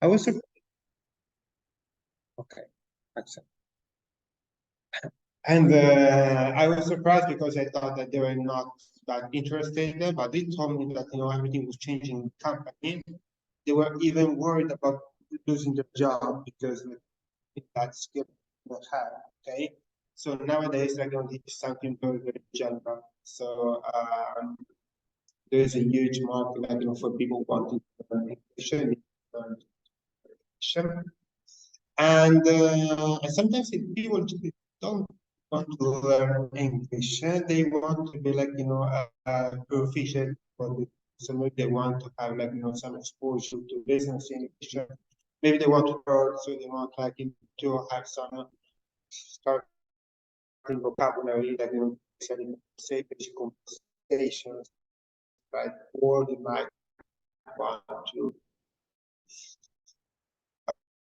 I was okay, excellent. And I was surprised because I thought that they were not that interested, but they told me that everything was changing in the company. They were even worried about losing their job because that skill they have. Okay, so nowadays they're going to teach something very very general. So there is a huge market, for people wanting to learn English, and sometimes if people don't want to learn English, they want to be proficient for the so maybe they want to have some exposure to business English. Maybe they want to learn, so they want to have some starting vocabulary that say basic conversations, right? Or they might want to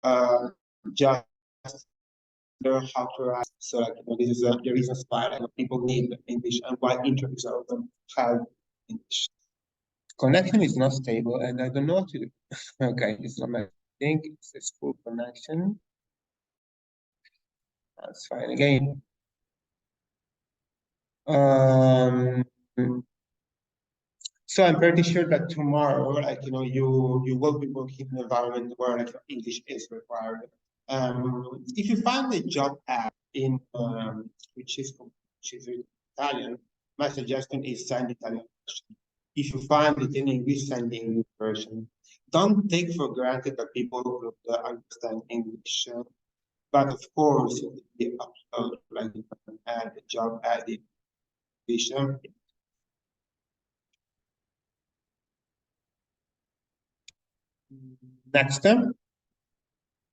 uh, just learn how to write. So this is the reasons why people need English and why interviews are often have English. Connection is not stable, and I don't know what to do. Okay, it's not my thing. It's a school connection. That's fine again. So I'm pretty sure that tomorrow, you will be working in an environment where English is required. If you find a job app in which is in Italian, my suggestion is send Italian version. If you find it in English, send the English version. Don't take for granted that people will understand English. But of course, if they upload you can add the job ad in English. Next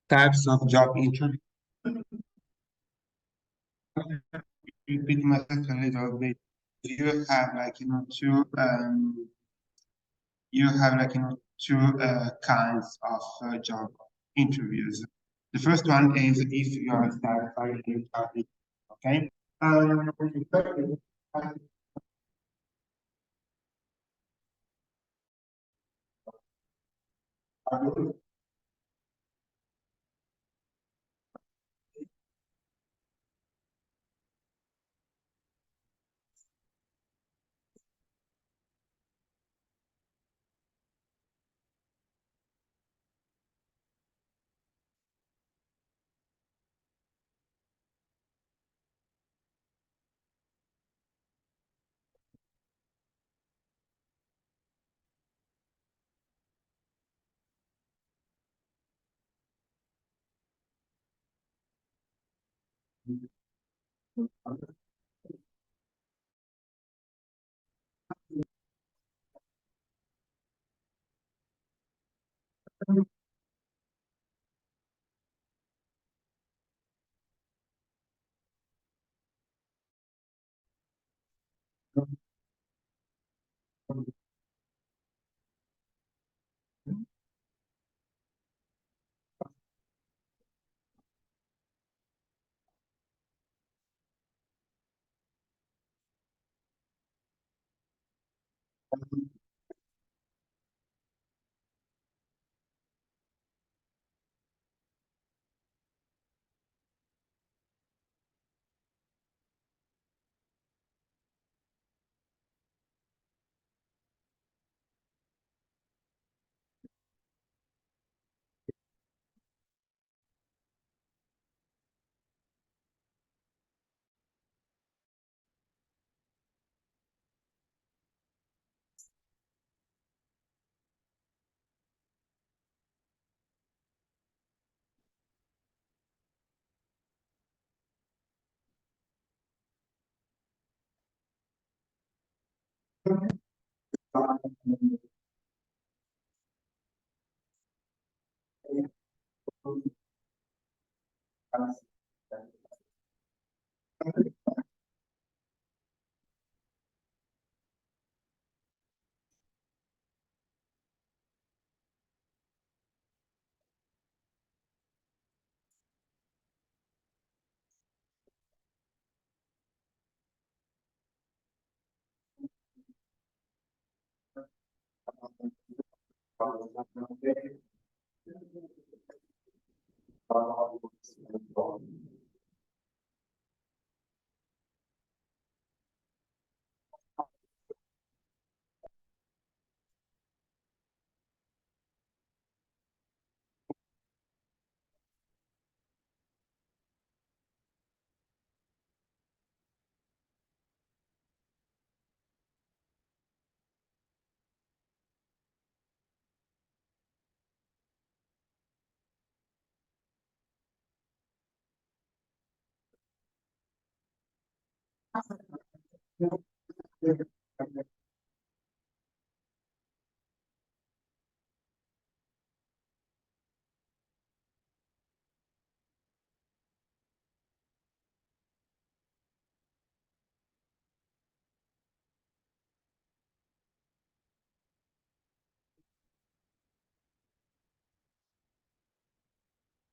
types of job interview. Repeat myself a little bit. You have two kinds of job interviews. The first one is if you are satisfied with your job, okay?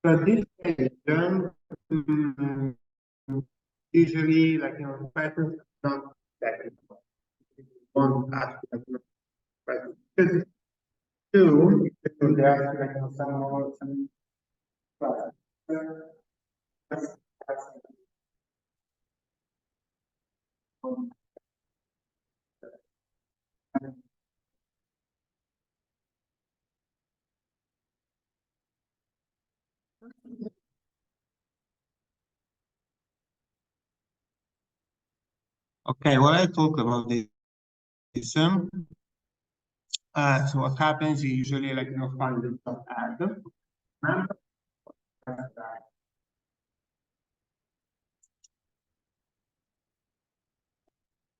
So this exam, usually patterns not technical. One aspect of pattern. Because two, because they ask some more some okay, what I talk about this, so what happens, you usually find the top ad.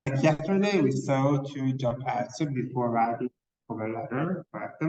Like yesterday, we saw two job ads before writing cover letter, correct?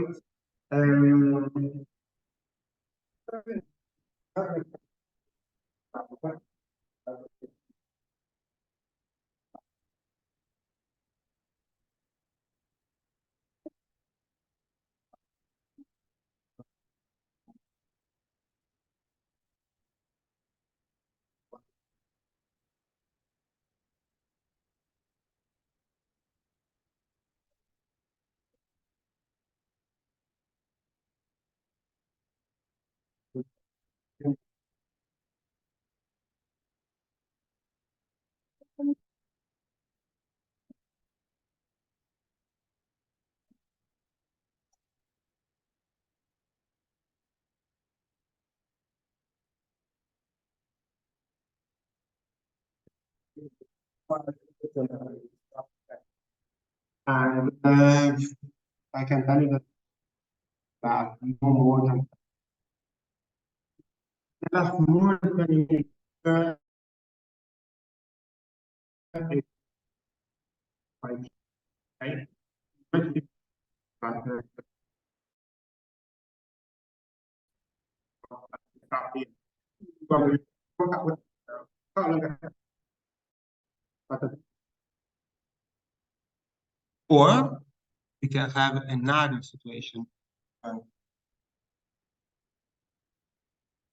Um, and I can tell you that no more than that's more than it's like right? Or we can have another situation.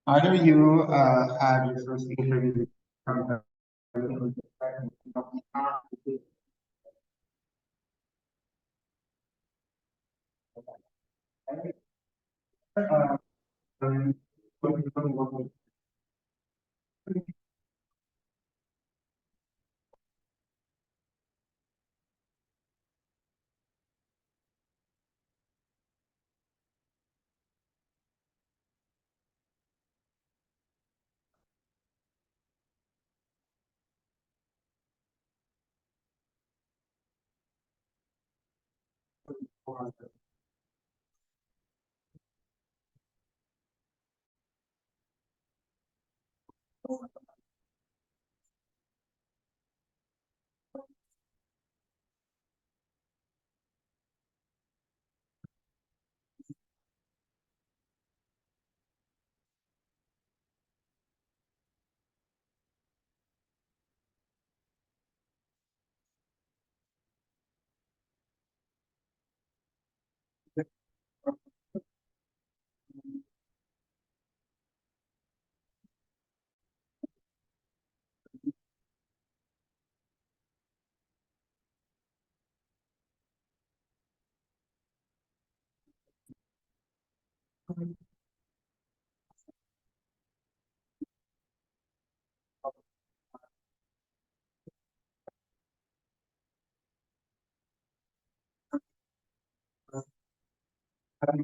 Either you have your first interview I'm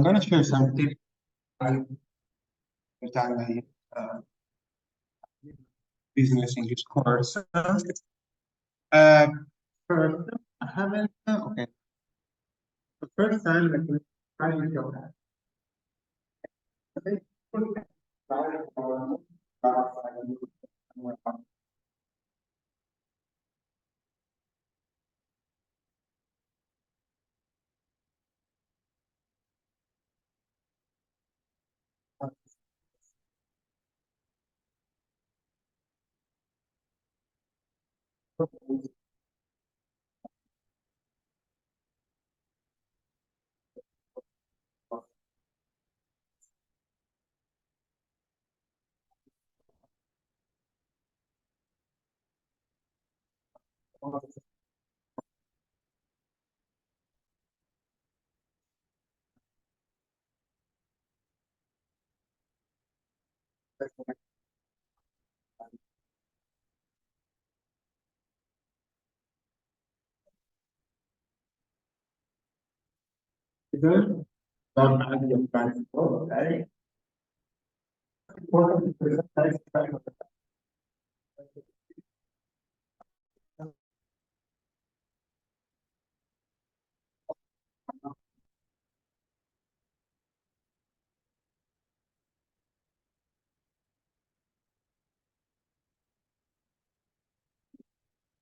gonna share some tips that I business English course. Uh, First, I haven't. Okay, the first time that we try to go back. Because not having a plan for right? Important to present.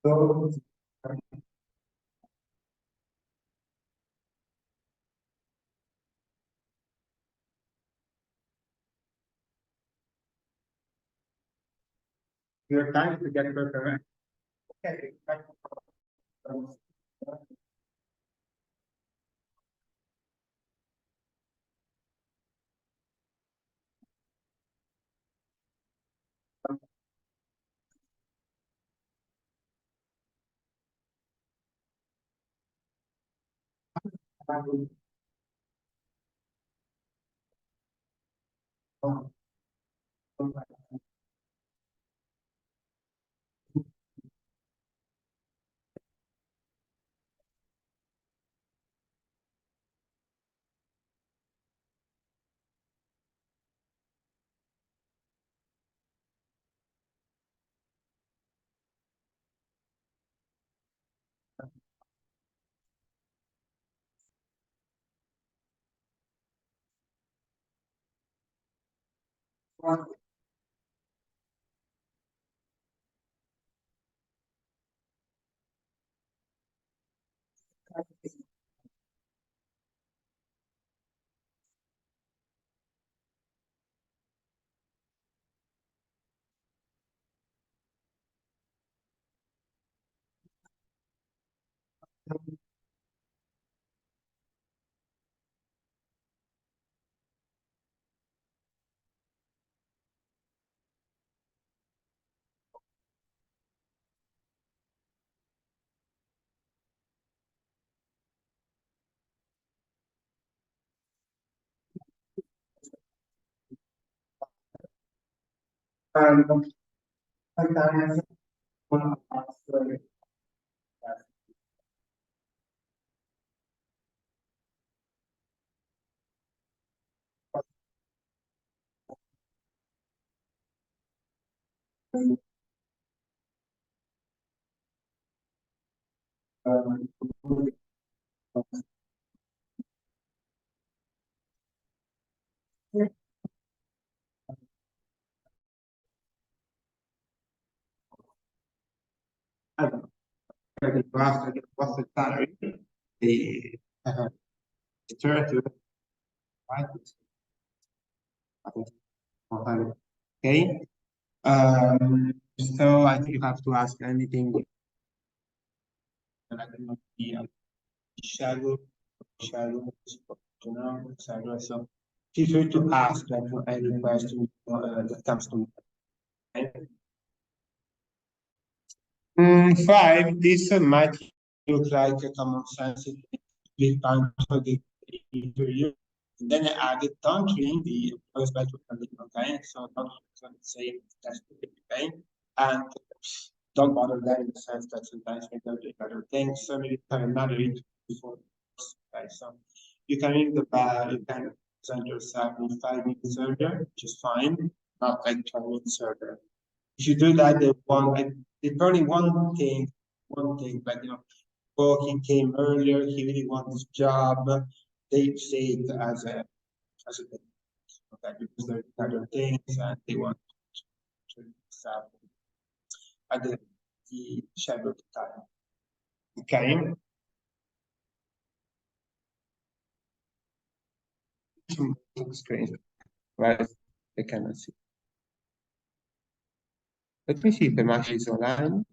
So your time to get prepared. Okay. Sometimes one answer Allora, what's the salary? The literature, right? Okay. So I think you have to ask anything that I cannot be shadow, shadow. So feel free to ask like any question that comes to me. Okay? Five, this might look like a common sense big time for the interview. And then I added country, the first batch of the okay, so don't say that's the okay. And don't bother them in the sense that sometimes we don't do other things. So maybe have another interview before. Okay, so you can ring the bell, you can present yourself in 5 minutes earlier, which is fine, not like 20 minutes earlier. If you do that, they probably one thing, like oh, he came earlier, he really wants this job. They say it as a thing, okay, because there are other things and they want to start at the scheduled time. Okay. Screen, right? I cannot see. Let me see if Emashi is online.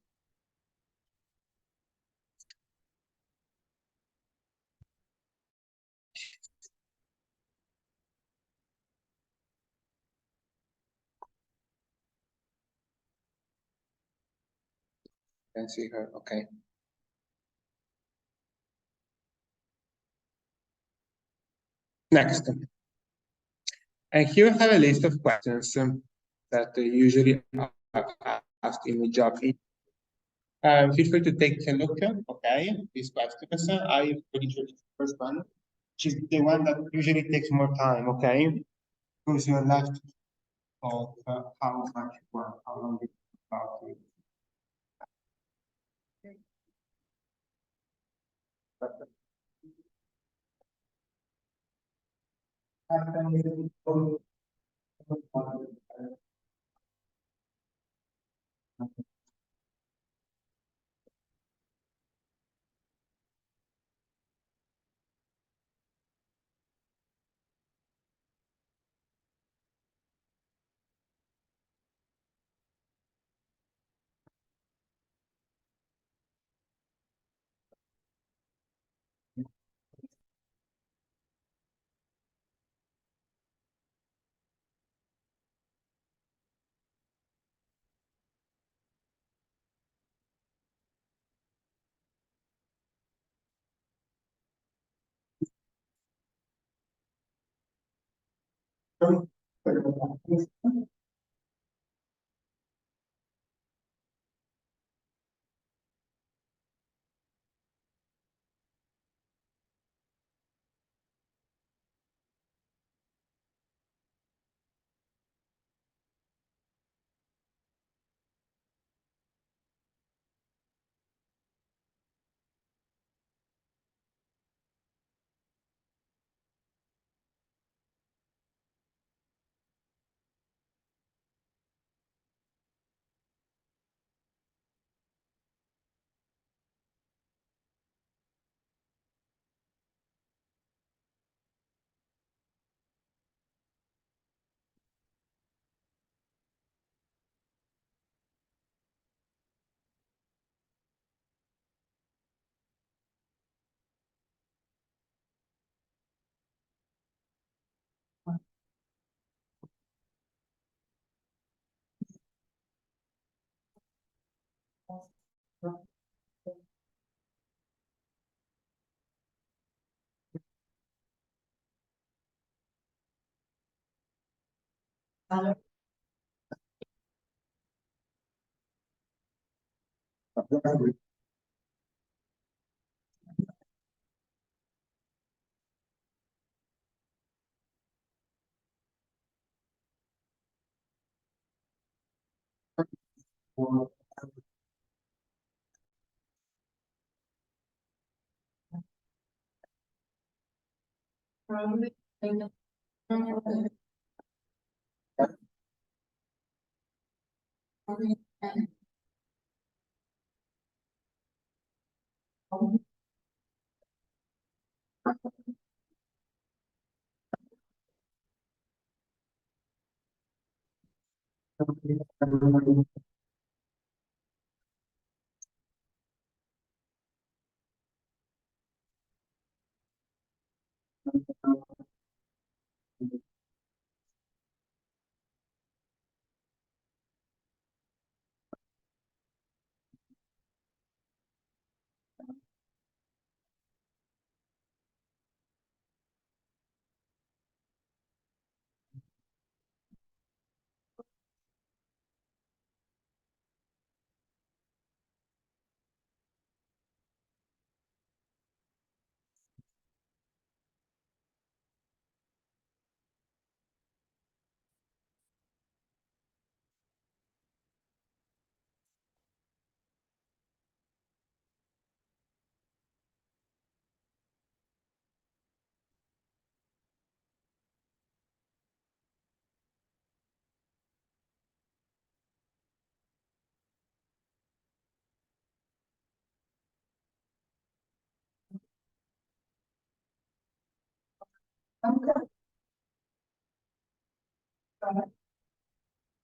Can see her. Okay. Next. And here I have a list of questions that usually are asked in the job. Feel free to take a look, okay, these questions. I pretty sure it's the first one, which is the one that usually takes more time, okay? Because you're left of how much work, how long it's about to.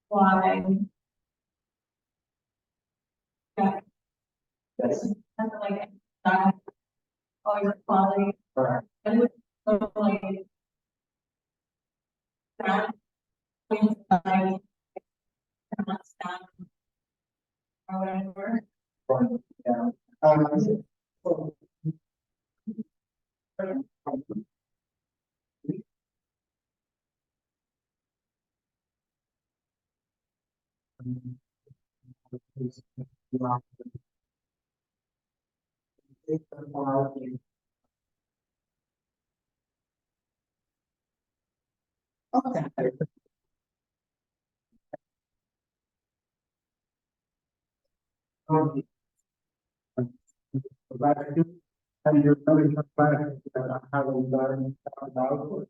Why? Yeah. That's like that. All your quality. And with like that, when I cannot stand or whatever. Yeah. Okay. And you're very transparent that I haven't learned about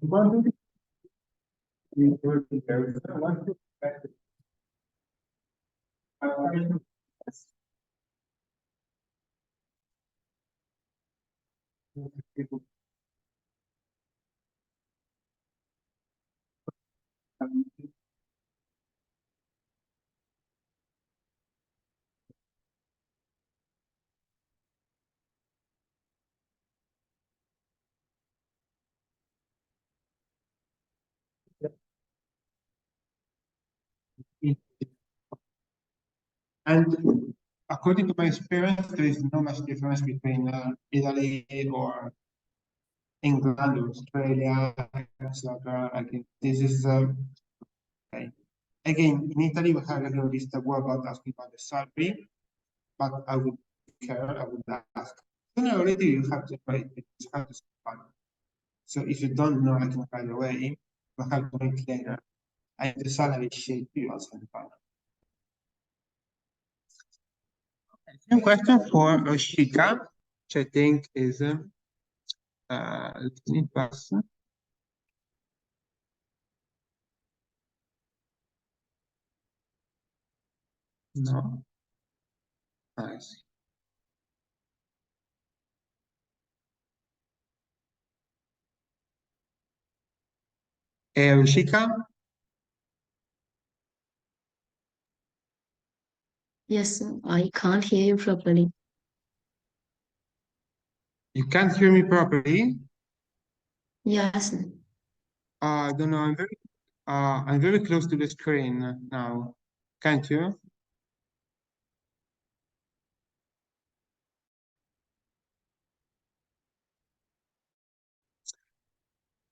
one thing is there is one thing that people and according to my experience, there is not much difference between Italy or England or Australia, etc. Like this is okay. Again, in Italy, we have like a list of what about asking about the salary, but I would care, I would ask. Generally, you have to wait, you have to spend. So if you don't know like right away, you have to wait later. And the salary sheet you also have to find. Same question for Shika, which I think is let me pass. No. I see. Shika, Yes, I can't hear you properly. you can't hear me properly. Yes, I don't know. I'm very close to the screen now. Can't you?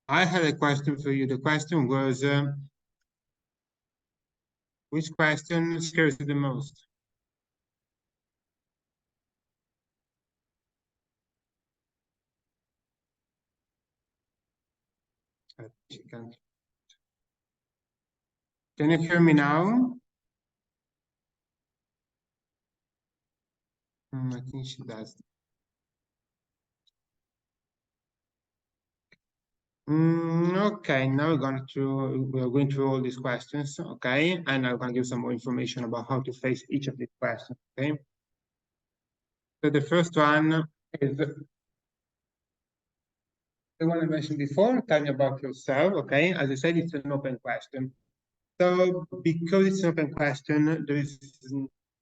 I had a question for you. The question was, which question scares you the most? Can you hear me now? I think she does. Okay, now we are going through all these questions, okay, and I'm going to give some more information about how to face each of these questions, okay. So the first one is the one I mentioned before. Tell me about yourself, okay. As I said, it's an open question. So because it's an open question, there is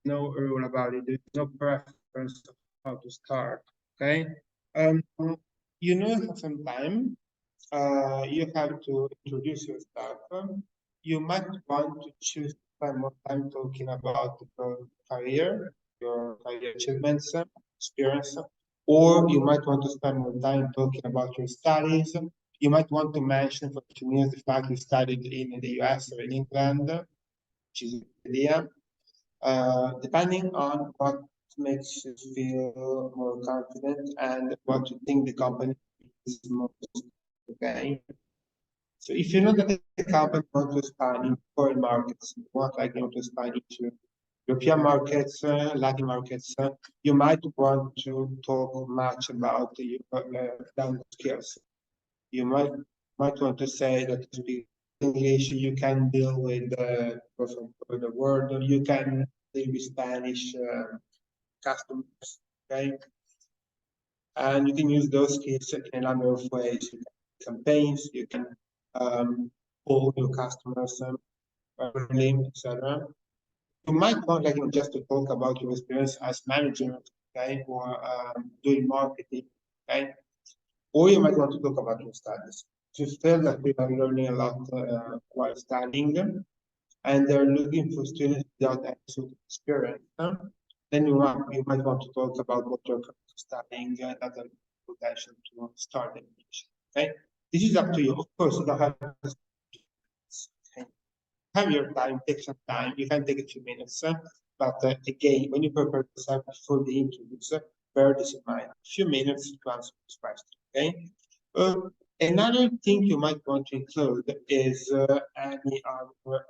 no rule about it. There's no preference of how to start, okay. You know, some time. You have to introduce yourself. You might want to choose to spend more time talking about your career achievements, experience, or you might want to spend more time talking about your studies. You might want to mention for a few minutes the fact you studied in the US or in England, which is a good idea. Depending on what makes you feel more confident and what you think the company is most, okay? So if you know that the company wants to expand in foreign markets, want like to expand into European markets, Latin markets, you might want to talk much about your language skills. You might want to say that to speak English, you can deal with people from all the world, or you can deal with Spanish customers, okay? And you can use those skills in a number of ways. You can campaigns, you can call your customers, etc. You might want like just to talk about your experience as manager, okay, or doing marketing, okay, or you might want to talk about your studies. If you feel that we are learning a lot while studying, and they're looking for students without any sort of experience, then you might want to talk about what you're studying and other potential to start the education. Okay, this is up to you. Of course, you don't have to have your time, take some time. You can take a few minutes, but again, when you prepare yourself for the interviews, bear this in mind. A few minutes to answer this question. Okay. Another thing you might want to include is any other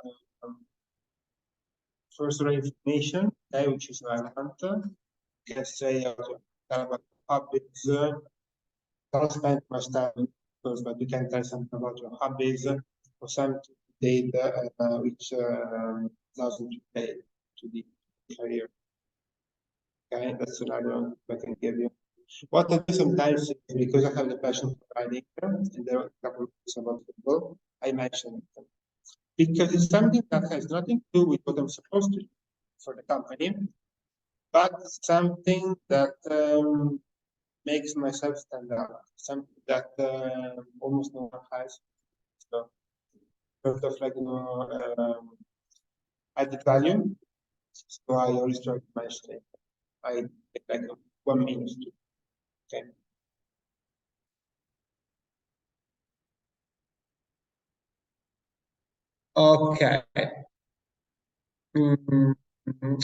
personal information, okay, which is relevant. You can say about hobbies. Don't spend much time on those, but you can tell something about your hobbies or some data which doesn't relate to the career. Okay, that's another one I can give you. What I do sometimes, because I have the passion for writing, and there are a couple of things about football, I mention it. Because it's something that has nothing to do with what I'm supposed to do for the company, but something that makes myself stand out, something that almost no one has. So, sort of like, added value. So I always try to mention it. I take like 1 minute to, okay. Okay.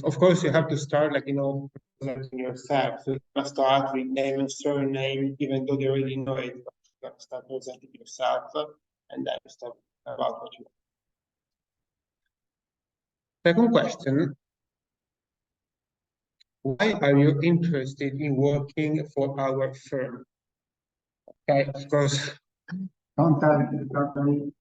Of course, you have to start like, presenting yourself. So you must start with name and surname, even though they already know it. But you have to start presenting yourself and then start about what you. Second question. Why are you interested in working for our firm? Okay, of course. Don't tell the company.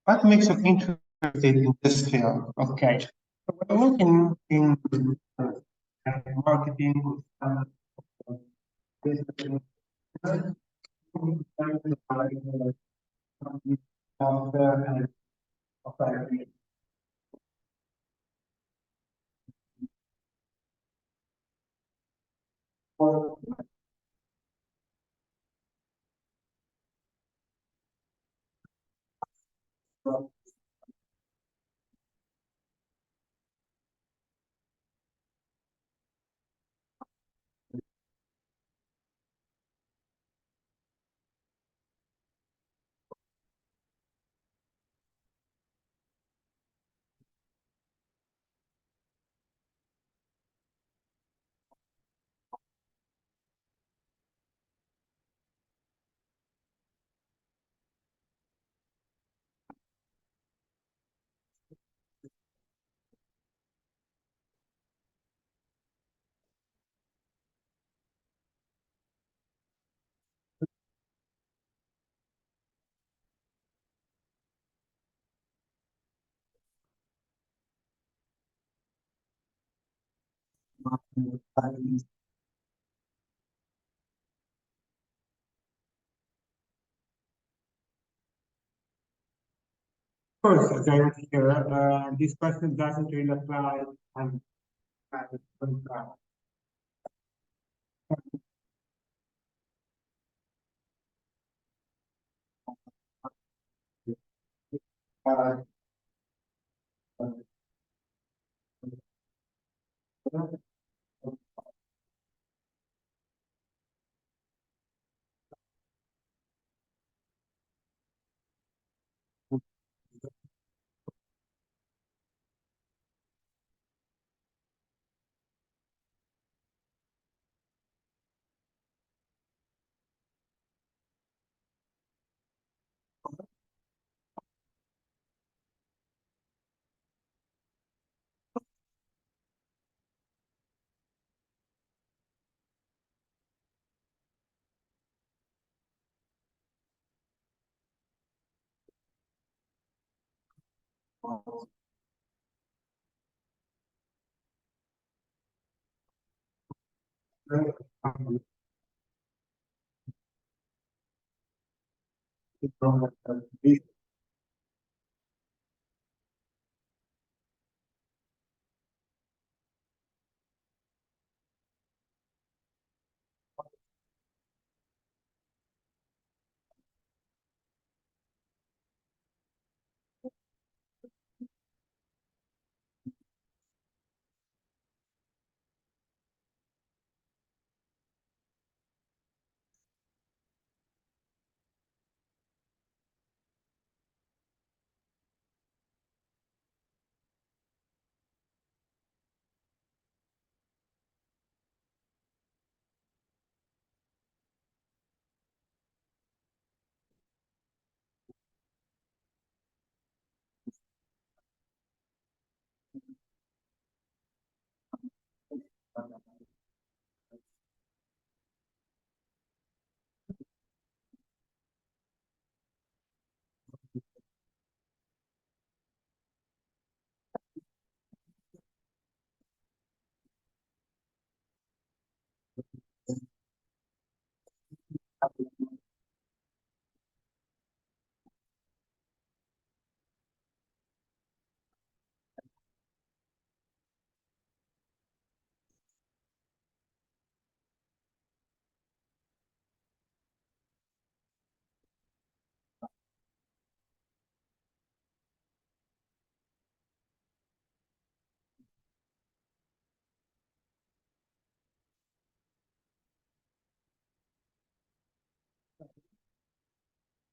What makes you interested in this field? Okay. So when I work in marketing, business, and course, as I was here, this question doesn't really apply. And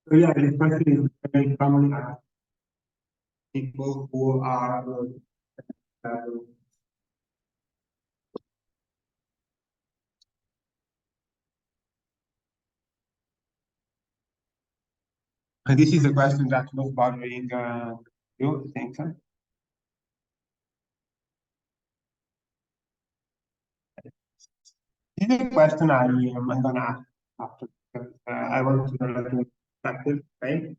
so yeah, this question is very common people who are this is a question that was bothering you, I think. This is a question I'm gonna ask after. I want to know like practice, right?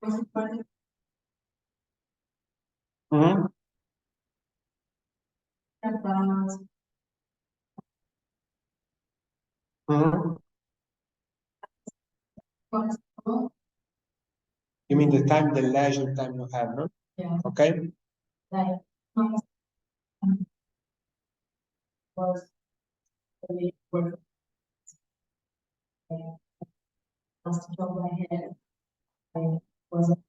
most important Mhm. about Mhm. possible, You mean the time, the leisure time you have, no? yeah, Okay. like was really work. Last job I had, I wasn't,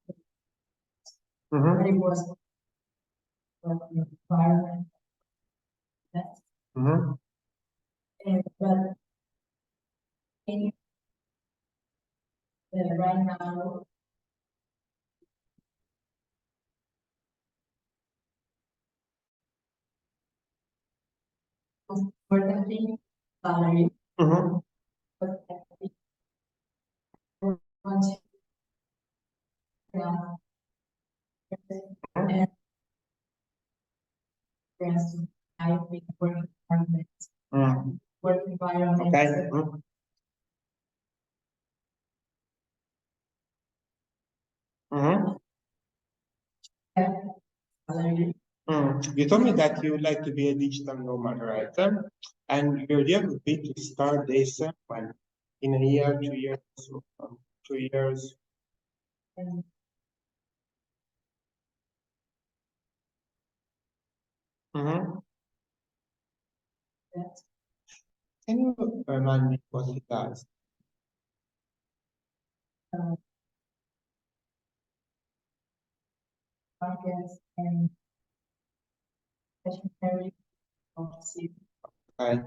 Mhm. but it was environment. That's Mhm. but in right now, most importantly, salary, Mhm. but I think once you know, and yes, I think Mhm. work environment, Okay. Mhm. Mhm. salary. You told me that you would like to be a digital nomad, right? And your idea would be to start this when in a year, 2 years, or 2 years. And Mhm. that Can you remind me what it does? markets and stationary policy Okay.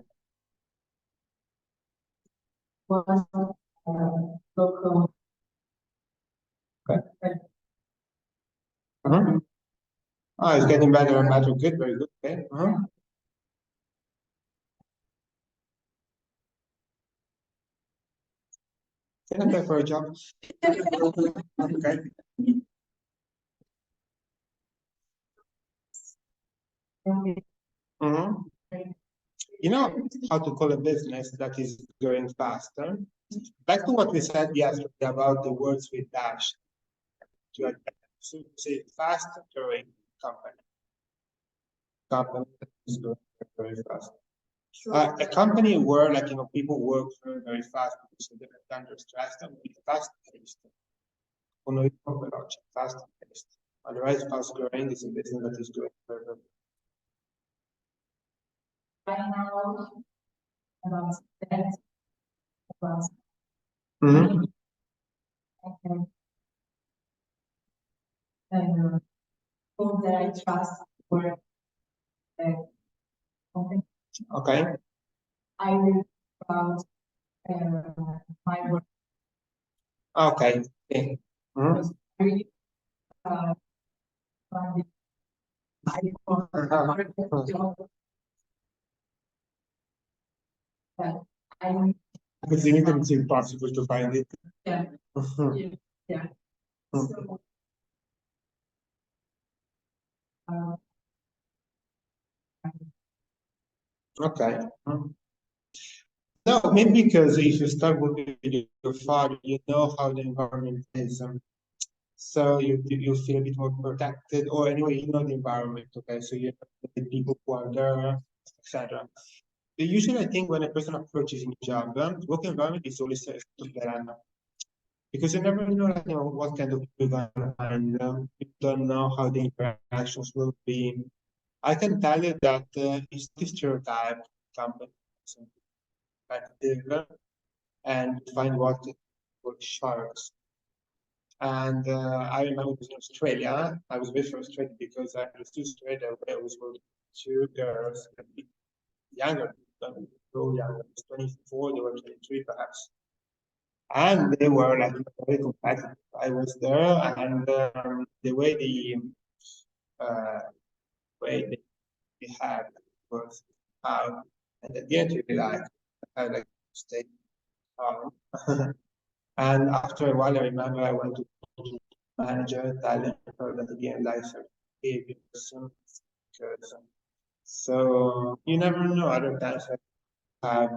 was local. Okay. Mhm. Oh, it's getting better and better. Good, very good. Okay. Mhm. Can I apply for a job? Okay. Mhm. You know how to call a business that is growing faster? Back to what we said yesterday about the words with dash. So say fast growing company. Company that is growing very fast. A company where people work very, very fast because they're under stress and be fast paced. Fast paced. Otherwise, fast growing is a business that is growing very, very Right now, about that, about Mhm. and people that I trust work company. Okay. I will about my work Okay. Okay. Mhm. was really fun. I want to job that I Because in Italy it's impossible to find it. yeah Mhm. yeah so uh, Okay. Mhm. No, maybe because if you start working with your father, you know how the environment is. So you feel a bit more protected, or anyway, you know the environment, okay? So you know the people who are there, etc. Usually, I think when a person approaches a new job, work environment is always a to because you never know, what kind of people you're gonna find. You don't know how the interactions will be. I can tell you that it's the stereotype company, so active and find what for sharks. And I remember it was in Australia. I was very frustrated because I was to Australia where I was with two girls, a bit younger, so young, I was 24, they were 23 perhaps. And they were very competitive. I was there, and the uh, way they had was how, and at the end, really I like to stay calm. And after a while, I remember I went to the manager, telling her that again, like her behavior because so you never know. Other times I have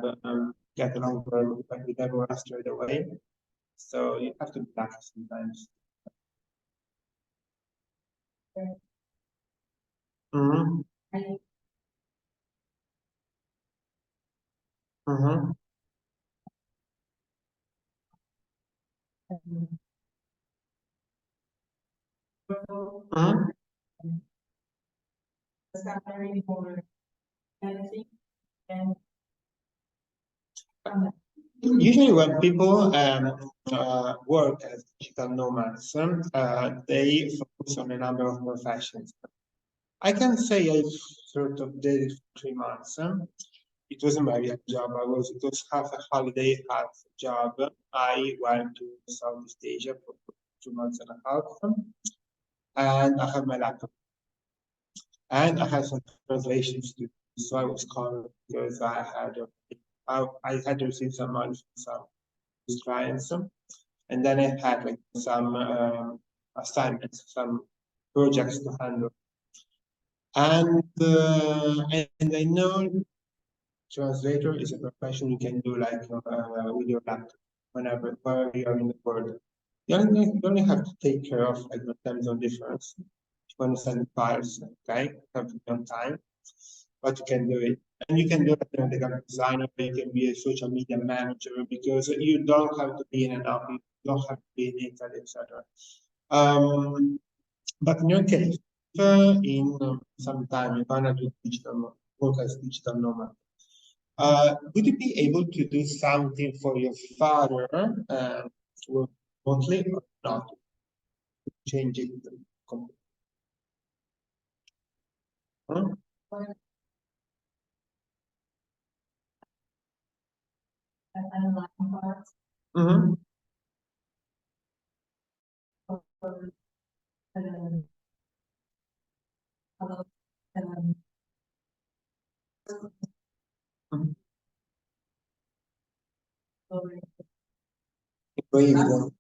get along well with everyone straight away. So you have to be lucky sometimes. Mhm, I, mhm, mhm. salary for anything and Usually when people work as digital nomads, they focus on a number of professions. I can say I sort of did it for 3 months. It wasn't my real job. It was half a holiday, half a job. I went to Southeast Asia for 2 months and a half, and I had my laptop, and I had some translations to do. So I was called because I had received some money from some clients, and then I had like some assignments, some projects to handle. And I know translator is a profession you can do like with your laptop wherever you are in the world. You only have to take care of like the time zone difference. You understand the files, okay? You have to be on time, but you can do it. And you can do it as a graphic designer, you can be a social media manager because you don't have to be in an office, you don't have to be in Italy, etc. But in your case, in some time you're gonna do work as digital nomad, would you be able to do something for your father remotely or not? Change it completely? Huh? online part Mhm. for um, about Mhm. for Wait, huh?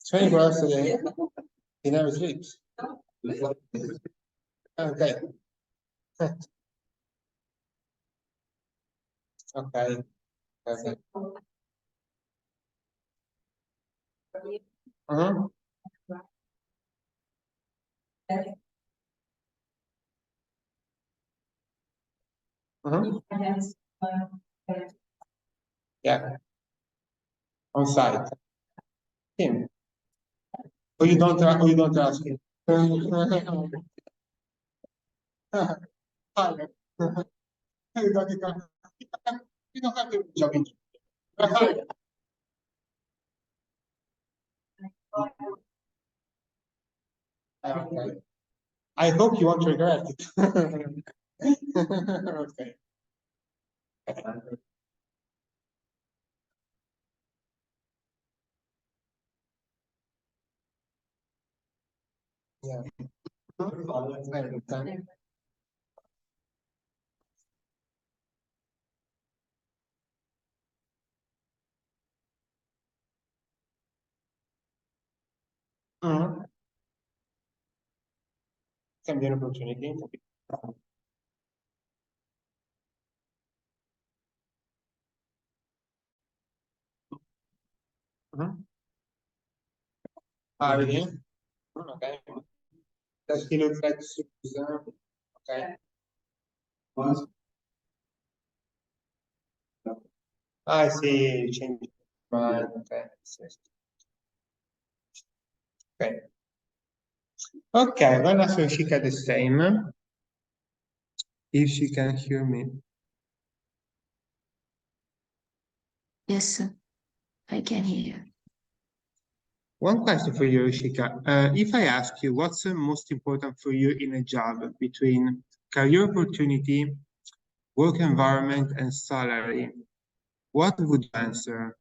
24 hours a day, he never sleeps. Okay, okay, okay. Uh-huh. Uh-huh. Yeah, on site. Him. Or you don't ask him. Hi. You don't have to jump in. Okay. I hope you won't regret it. Okay. Yeah. I understand. Mhm. Can be an opportunity. Mhm. Ah, really? Okay. Does he look like Susan? Okay. I see. Change mind. Okay. Okay. Okay. Well, ask Yoshika the same. If she can hear me. Yes, sir. I can hear. One question for you, Yoshika. If I ask you what's the most important for you in a job between career opportunity, work environment, and salary, what would you answer?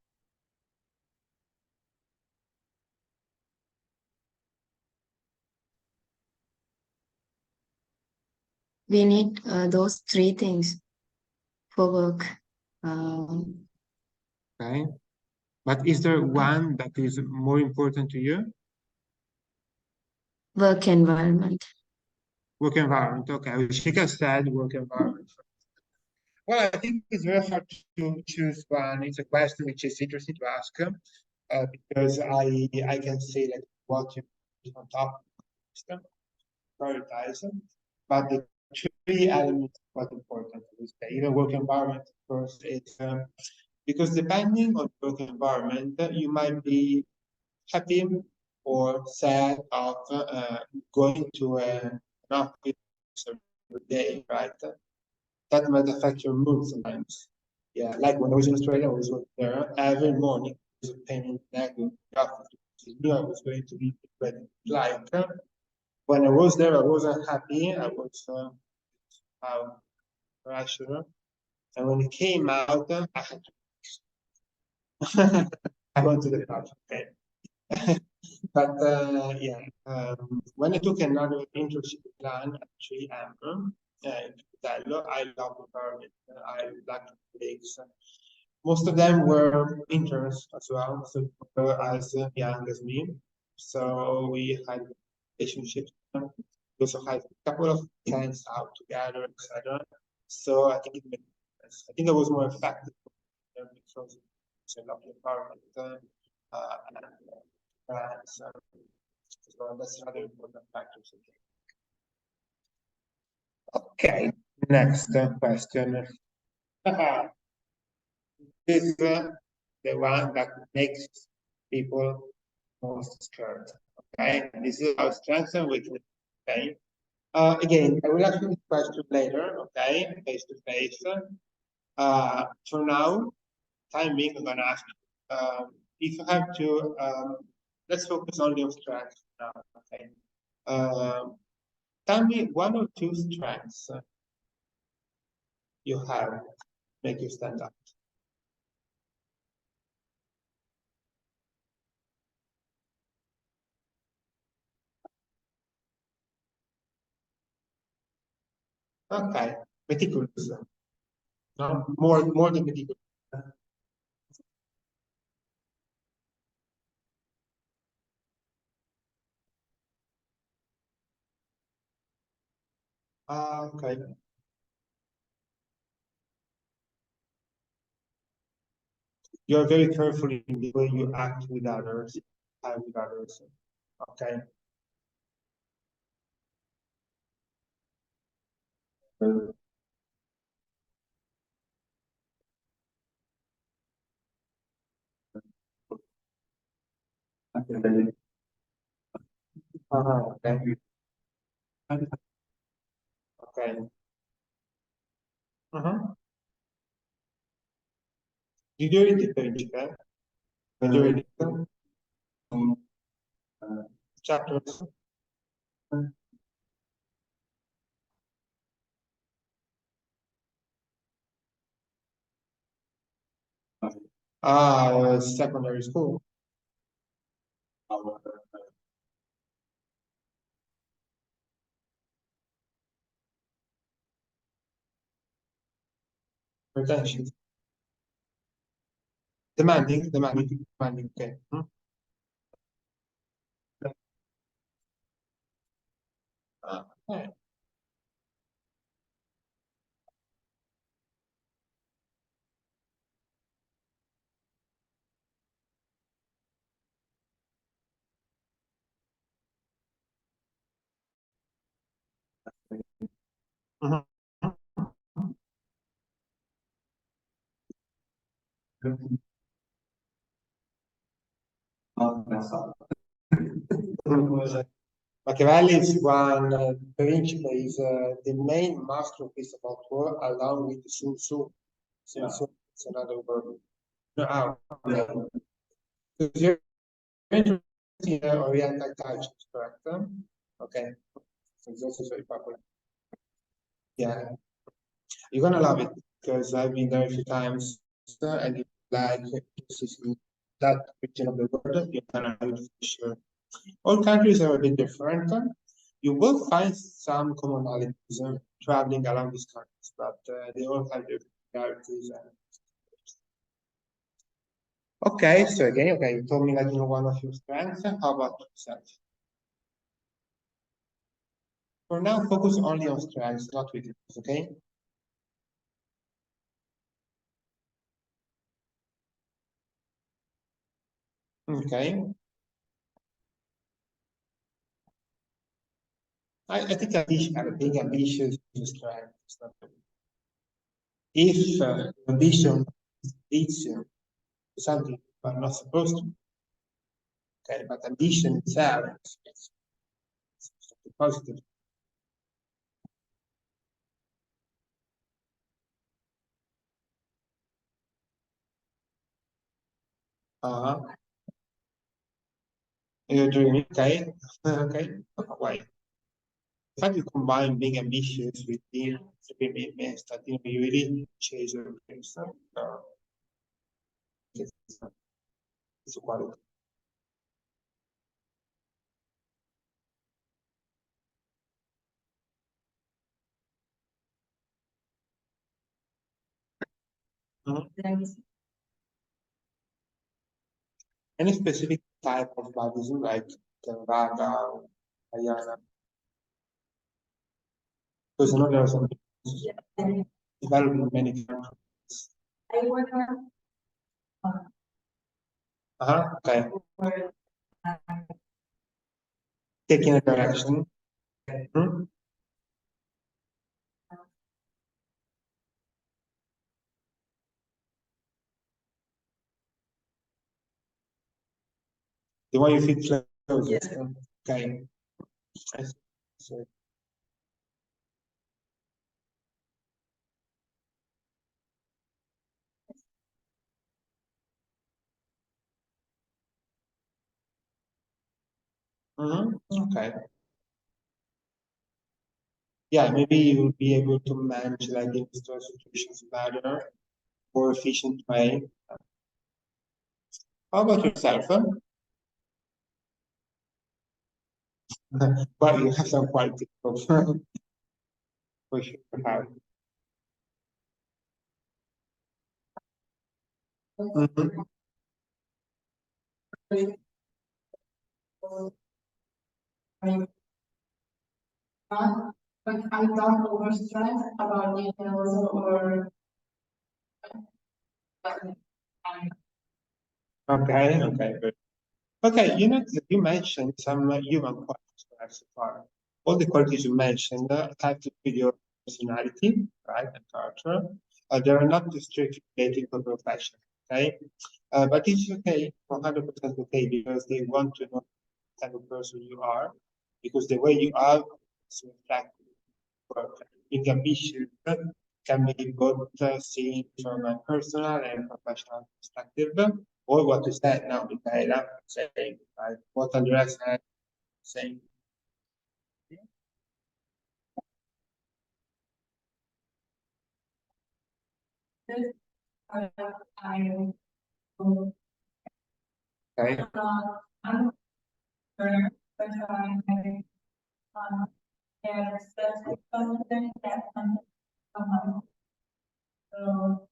We need those three things for work. Um, Okay. But is there one that is more important to you? Work environment. Work environment. Okay. Yoshika said work environment. Well, I think it's very hard to choose one. It's a question which is interesting to ask because I can say like what you put on top of the system, prioritize, but the three elements are quite important. Even work environment, of course, it's because depending on work environment, you might be happy or sad of going to an office every day, right? That might affect your mood sometimes. Yeah, like when I was in Australia, I was working there every morning. It was a pain in the neck with the office. I knew I was going to be ready. Like when I was there, I wasn't happy. I was pressure, and when it came out, I had to. I went to the club. Okay. But yeah, when I took another internship plan at 3M in Vitello, I love the environment. I like the colleagues. Most of them were interns as well, so as young as me. So we had relationships. We also had a couple of clients out together, etc. So I think it made sense. I think I was more effective because it's a lovely environment. And, so that's another important factor. Okay, next question. This is the one that makes people most scared. Okay, this is our strengths and weaknesses. Okay. Again, I will ask you this question later. Okay, face to face. For now, time being, I'm gonna ask you, if you have to, let's focus only on strengths now. Okay. Tell me one or two strengths you have make you stand out. Okay, meticulous. No, more than meticulous. Okay. You're very careful in the way you act with others, with others. Okay. Okay. Okay. Okay. Did you read the page, okay? Did you read it? Chapters. Secondary school. Retention. Demanding. Okay. Okay. Mhm. Machiavelli is one, Principe is the main masterpiece of author, along with Sun Tzu. Sun Tzu is another word. No, because you're interested in Oriental cultures, correct? Okay, so it's also very popular. Yeah, you're gonna love it because I've been there a few times, and if you like that region of the world, you're gonna love it for sure. All countries are a bit different. You will find some commonalities traveling along these countries, but they all have their peculiarities. Okay, so again, okay, you told me that you know one of your strengths. How about yourself? For now, focus only on strengths, not weaknesses, okay? Okay. I think being ambitious is correct. If ambition leads you to something you are not supposed to, okay, but ambition itself is something positive. Uh-huh. You're doing okay. Okay. Why? The fact you combine being ambitious with being supremely means that you really chase your dreams. It's, it's a quality. Any specific type of Buddhism, like Theravada or Ayana? Because I know there are some developed in many countries. I work on Okay. for Taking a direction. Hmm? The one you feel closest. Okay. I see. So, okay. Yeah, maybe you'll be able to manage like industrial situations better, more efficient way. How about yourself? Huh? Well, you have some quality for sure. Have. Mhm. but I don't overstress about details or Okay, okay, good. Okay, you mentioned some human qualities so far. All the qualities you mentioned have to do with your personality, right, and character. They are not strictly related to profession, okay? But it's okay, 100% okay, because they want to know the type of person you are, because the way you are is reflected work. Being ambitious can be both seen from a personal and professional perspective, or what you said now, Michaela, saying, right, what Andreas said, saying. this. I Okay. I'm learner, but and that's something that so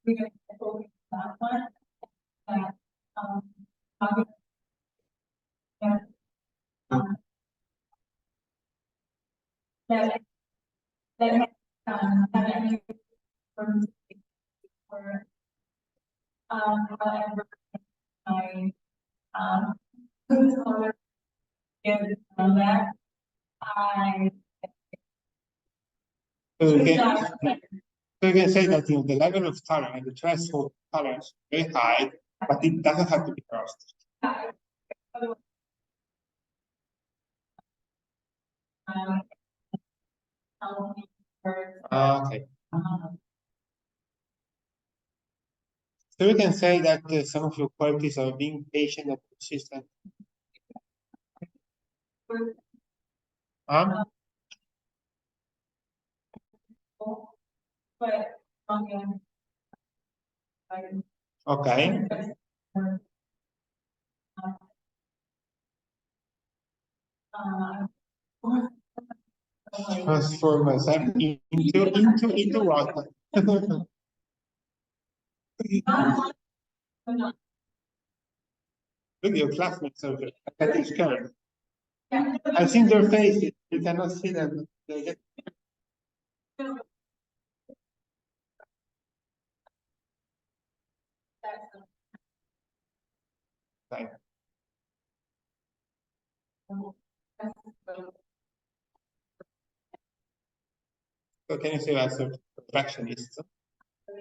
we're going to focus on that one that how yeah, that that that for however I color give that I So you can say that the level of tolerance, the threshold of tolerance is very high, but it doesn't have to be crossed. Okay. So we can say that some of your qualities are being patient and persistent. Huh? but Okay. Transform myself into what? Look, your classmates are getting scared. I've seen their faces. You cannot see them. They get So can you say as a perfectionist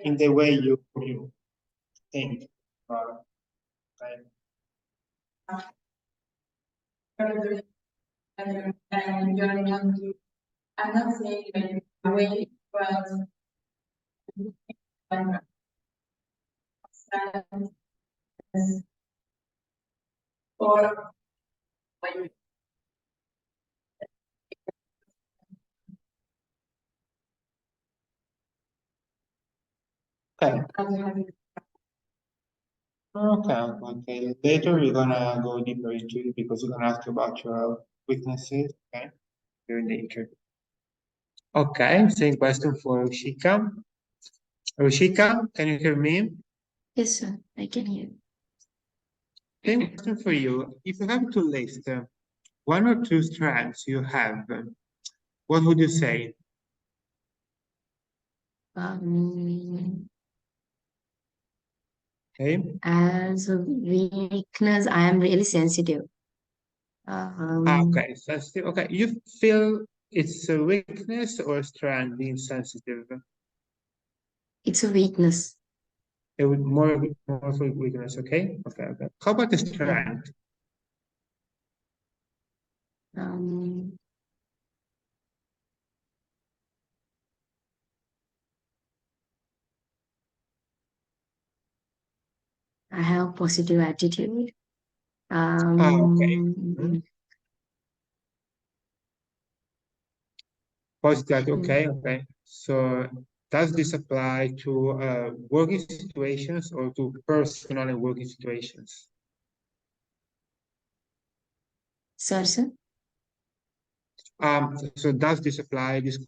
in the way you think? Right? And you're not, I'm not saying that the way, but or when Okay. you have Okay. Later we're gonna go deeper into it because we're gonna ask you about your weaknesses, okay, during the interview. Okay, same question for Rushika. Rushika, can you hear me? Yes, sir. I can hear. Same question for you. If you have to list one or two strengths you have, what would you say? Okay. As a weakness, I am really sensitive. Okay, sensitive. Okay, you feel it's a weakness or a strength being sensitive? It's a weakness. More for weakness. Okay. Okay. How about the strength? Um, I have positive attitude. Okay. Mhm. Positive. Okay. So does this apply to working situations or to personal and working situations? Sorry, sir. So does this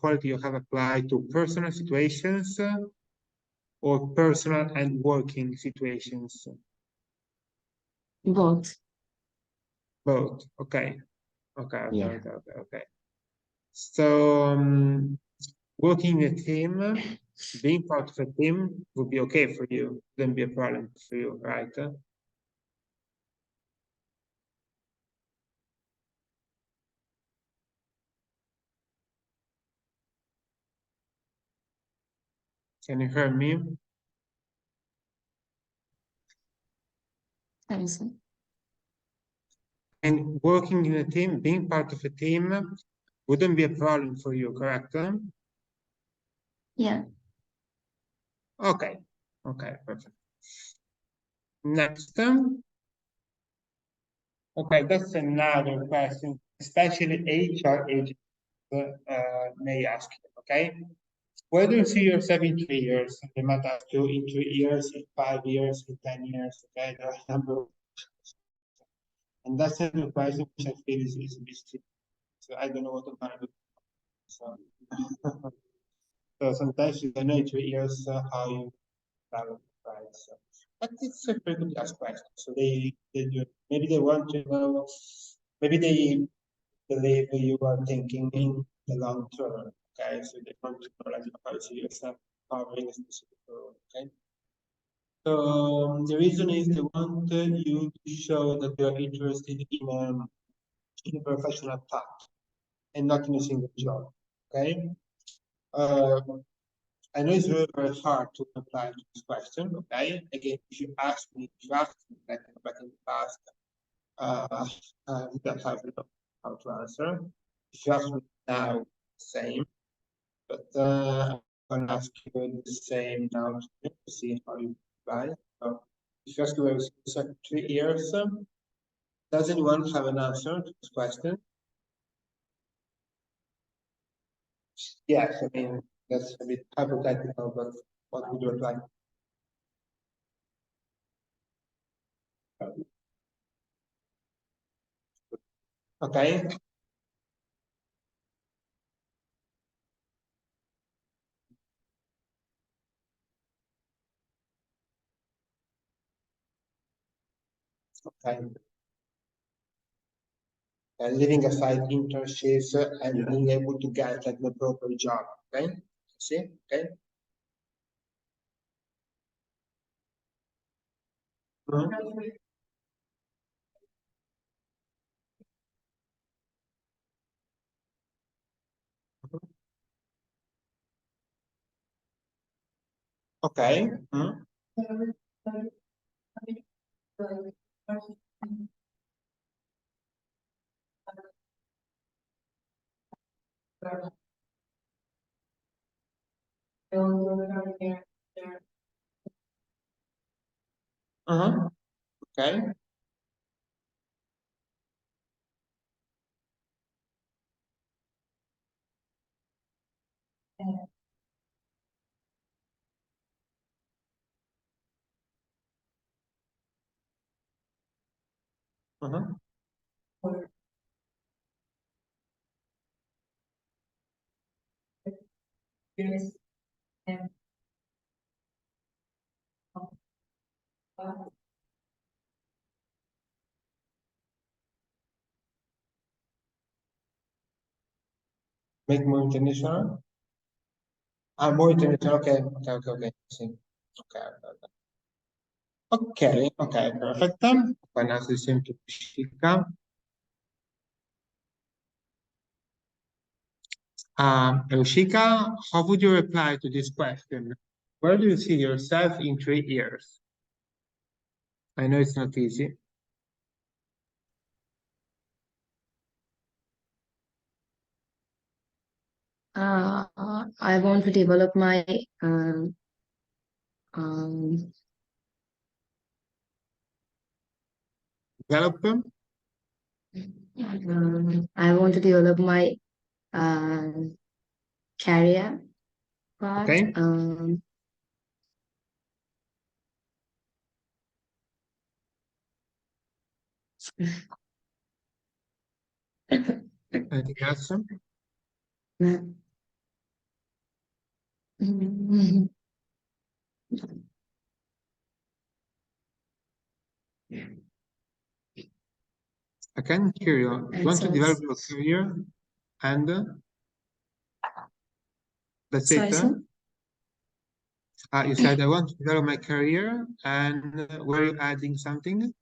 quality you have applied to personal situations or personal and working situations? Both. Both. Okay. Yeah. Okay. So working in a team, being part of a team would be okay for you. Wouldn't be a problem for you, right? Can you hear me? Sorry, sir. And working in a team, being part of a team wouldn't be a problem for you, correct? Yeah. Okay. Okay, perfect. Next. Okay, that's another question, especially HR agents may ask you, okay? Where do you see yourself in 3 years? They might ask you in 3 years, in 5 years, in 10 years, okay? There are a number of, and that's a question which I feel is a bit tricky. So I don't know what I'm gonna do. So, so sometimes you don't know in 3 years how you travel, right? So, but it's a pretty good ask question. So they do, maybe they want to know, maybe they believe you are thinking in the long term, okay? So they want to know like how you see yourself covering a specific role, okay? So the reason is they want you to show that you're interested in a professional path and not in a single job, okay? Uh, I know it's very, very hard to reply to this question, okay? Again, if you ask me like back in the past, I don't have how to answer. If you ask me now, same, but I'm gonna ask you the same now to see how you reply. So if you ask you where you see 3 years, does anyone have an answer to this question? Yes, I mean, that's a bit hypothetical, but what would you reply? Okay, okay. Leaving aside internships and being able to get like the proper job, okay? See, okay? Mhm. Okay. Okay. Yes. And Make more international. More international. Okay. Okay. See. Okay. Okay. Perfect. Qua naso semplifica. Eushika, how would you reply to this question? Where do you see yourself in 3 years? I know it's not easy. I want to develop my um, Develop them. I want to develop my uh, career part. Okay. Anything else? I can hear you. You want to develop your career and that's sorry, it. sir? You said I want to develop my career and were you adding something?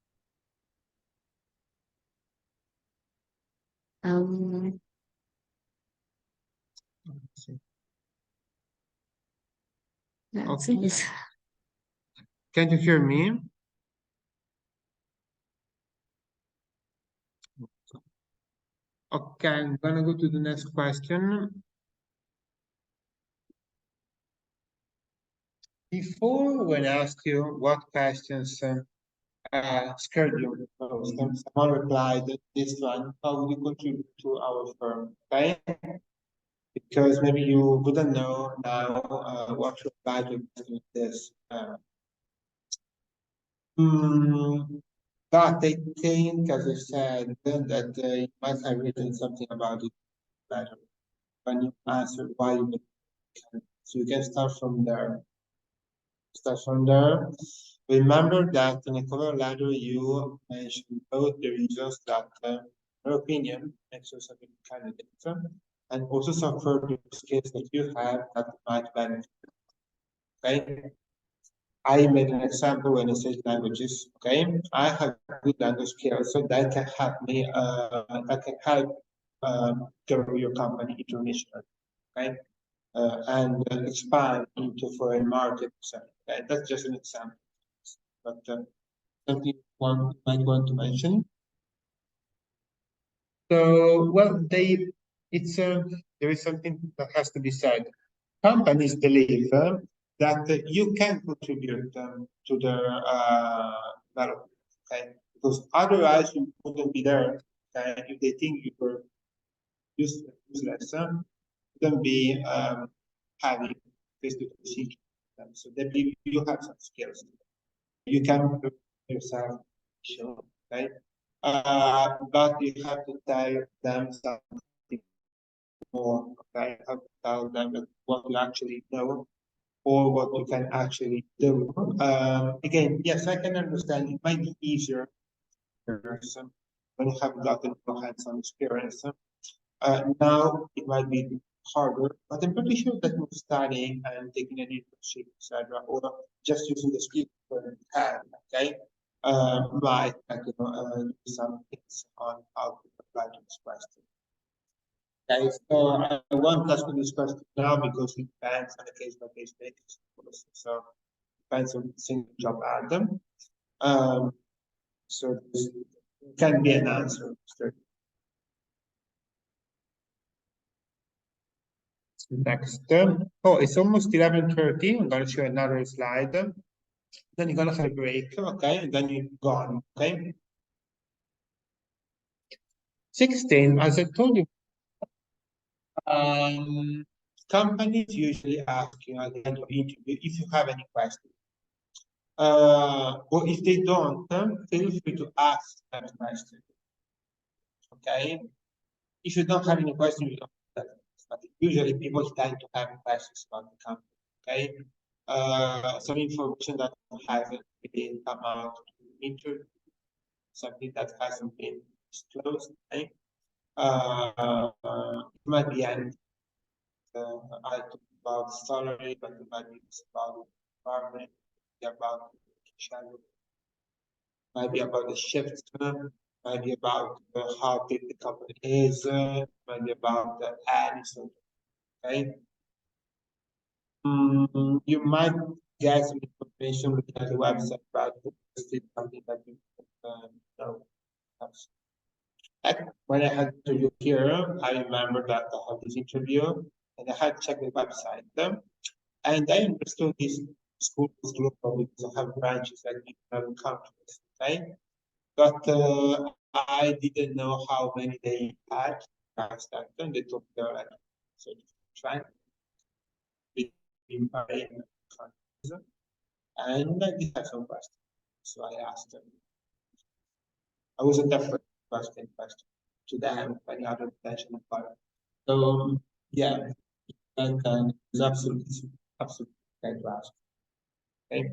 Um, that's Okay. it. Can you hear me? Okay, I'm gonna go to the next question. Before, when I asked you what questions scared you the most, and someone replied this one, how would you contribute to our firm? Okay, because maybe you wouldn't know now what to reply to this. But I think, as I said, that you might have written something about it better when you answer why you make it. So you can start from there. Start from there. Remember that in the cover letter you mentioned both the reasons that, in your opinion, makes you a good candidate, and also some further skills that you have that might benefit. Okay. I made an example when I said languages. Okay, I have good language skills, so that can help me. That can help grow your company internationally. Okay, and expand into foreign markets. Okay? That's just an example, but something one might want to mention. So, well, it's there is something that has to be said. Companies believe that you can contribute to their development, okay? Because otherwise you wouldn't be there. Okay? If they think you were useless, wouldn't be having face-to-face interviews. So they believe you have some skills. You can prove yourself, sure, okay? But you have to tell them something more, okay? You have to tell them that what you actually know or what you can actually do. Again, yes, I can understand it might be easier when you have gotten your hands-on experience. Now it might be harder, but I'm pretty sure that with studying and taking an internship, etc., or just using the skills that you have, okay, might do some things on how to apply to this question. Okay, so I won't touch on this question now because it depends on a case by case basis, of course. So depends on the single job item. Um, so this can be an answer. Next. Oh, it's almost 11:30. I'm gonna show another slide. Then you're gonna have a break, okay? And then you go on, okay? 16, as I told you, companies usually ask you at the end of the interview if you have any questions. Or if they don't, feel free to ask that question. Okay? If you don't have any questions, you don't have that. But usually people tend to have questions about the company. Okay? Some information that hasn't been come out into something that hasn't been disclosed. Okay? It might be an I talk about salary, but it might be about environment, about shadow, might be about the shift, might be about how big the company is, might be about the ads, okay? You might get some information looking at the website, but it's still something that you know. Like when I had to look here, I remember that I had this interview and I had checked the website. And I understood this school is global because I have branches like in different countries, okay? But I didn't know how many they had last time. And they took their like so trying between countries. And I did have some questions. So I asked them. I wasn't afraid to ask any question to them, any other potential employer. So yeah, and it's absolutely okay to ask. Okay.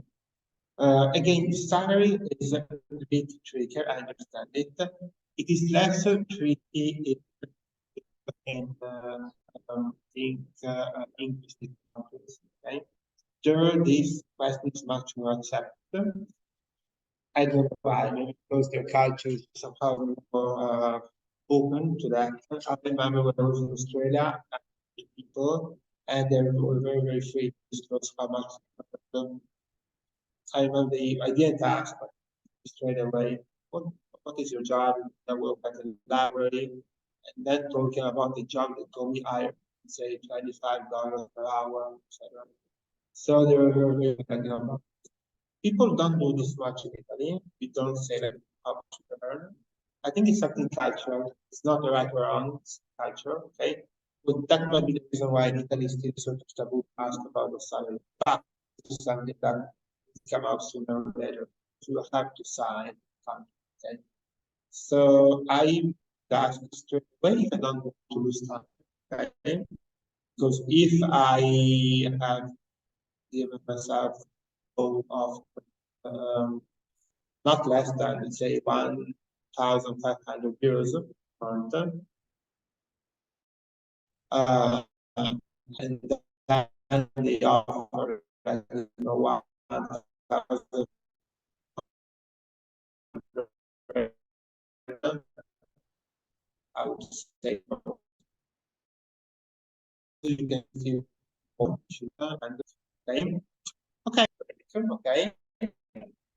Again, salary is a bit trickier, I understand it. It is less tricky in think English countries, okay? There, this question is much more accepted. I don't know why, maybe because their culture is somehow more open to that. I remember when I was in Australia, I met people, and they were very, very free to disclose how much I remember I didn't ask, but straight away, what, what is your job? I work at the library. And then talking about the job that got me hired, say $25 per hour, etc. So they were very, very dependent on people don't do this much in Italy. We don't say like how much you earn. I think it's something cultural. It's not the right or wrong, it's culture, okay? But that might be the reason why in Italy is still sort of taboo to ask about the salary. But it's something that will come out sooner or later. So you have to sign, okay? So I asked straight away if I don't want to lose time, okay? Because if I have given myself goal of not less than, let's say, 1,500 euros per month, and then they offer, I don't know, 1,000, I would say, you can see and okay, okay, okay,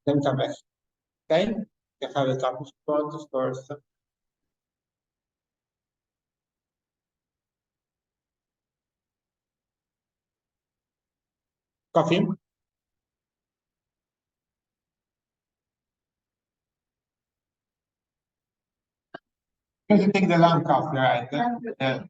then come back, okay, you have a couple of points first. Coffee. You take the long coffee, right? Yeah.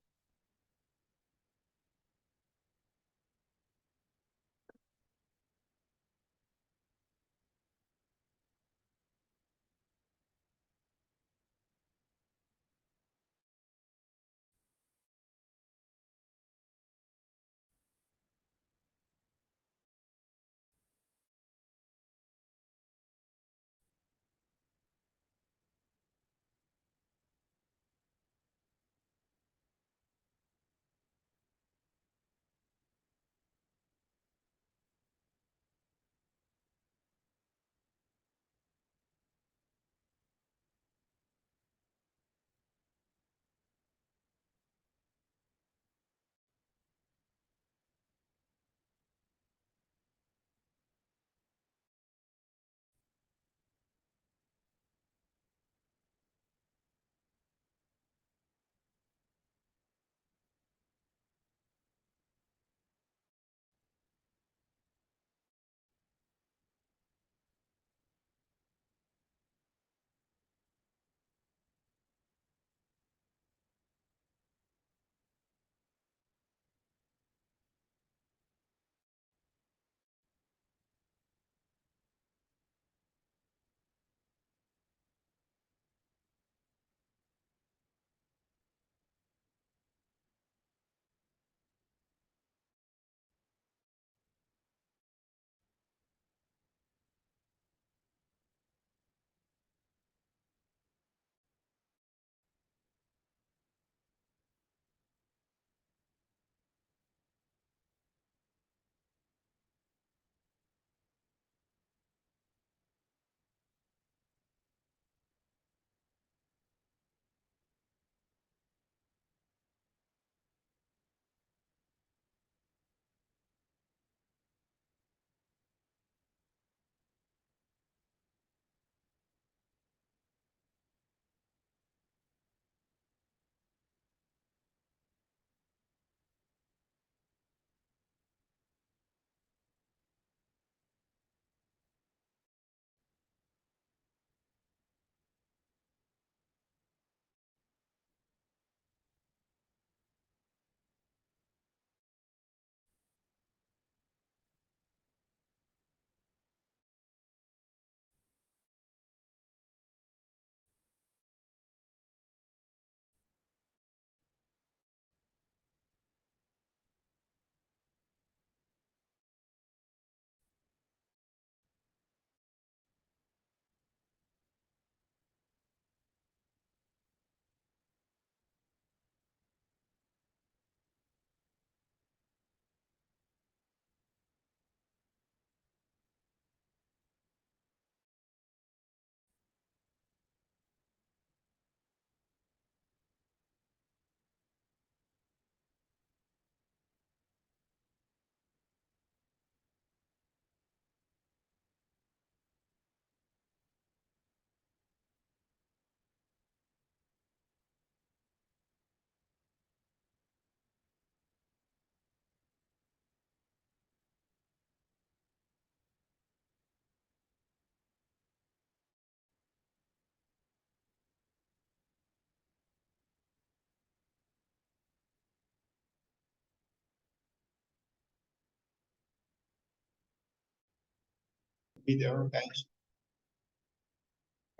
video, guys.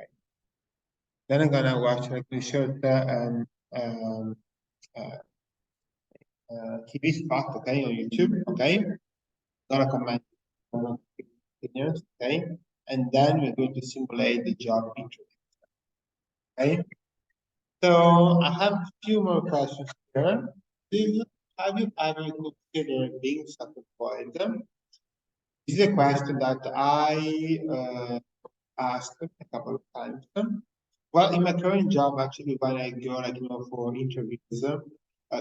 Okay. Then I'm gonna watch like a short TV spot, okay, on YouTube, okay. Gonna comment opinions, okay, and then we're going to simulate the job interview, okay. So I have a few more questions here. Have you ever considered being self-employed? This is a question that I asked a couple of times. Well, in my current job, actually, when I go, like, for interviews,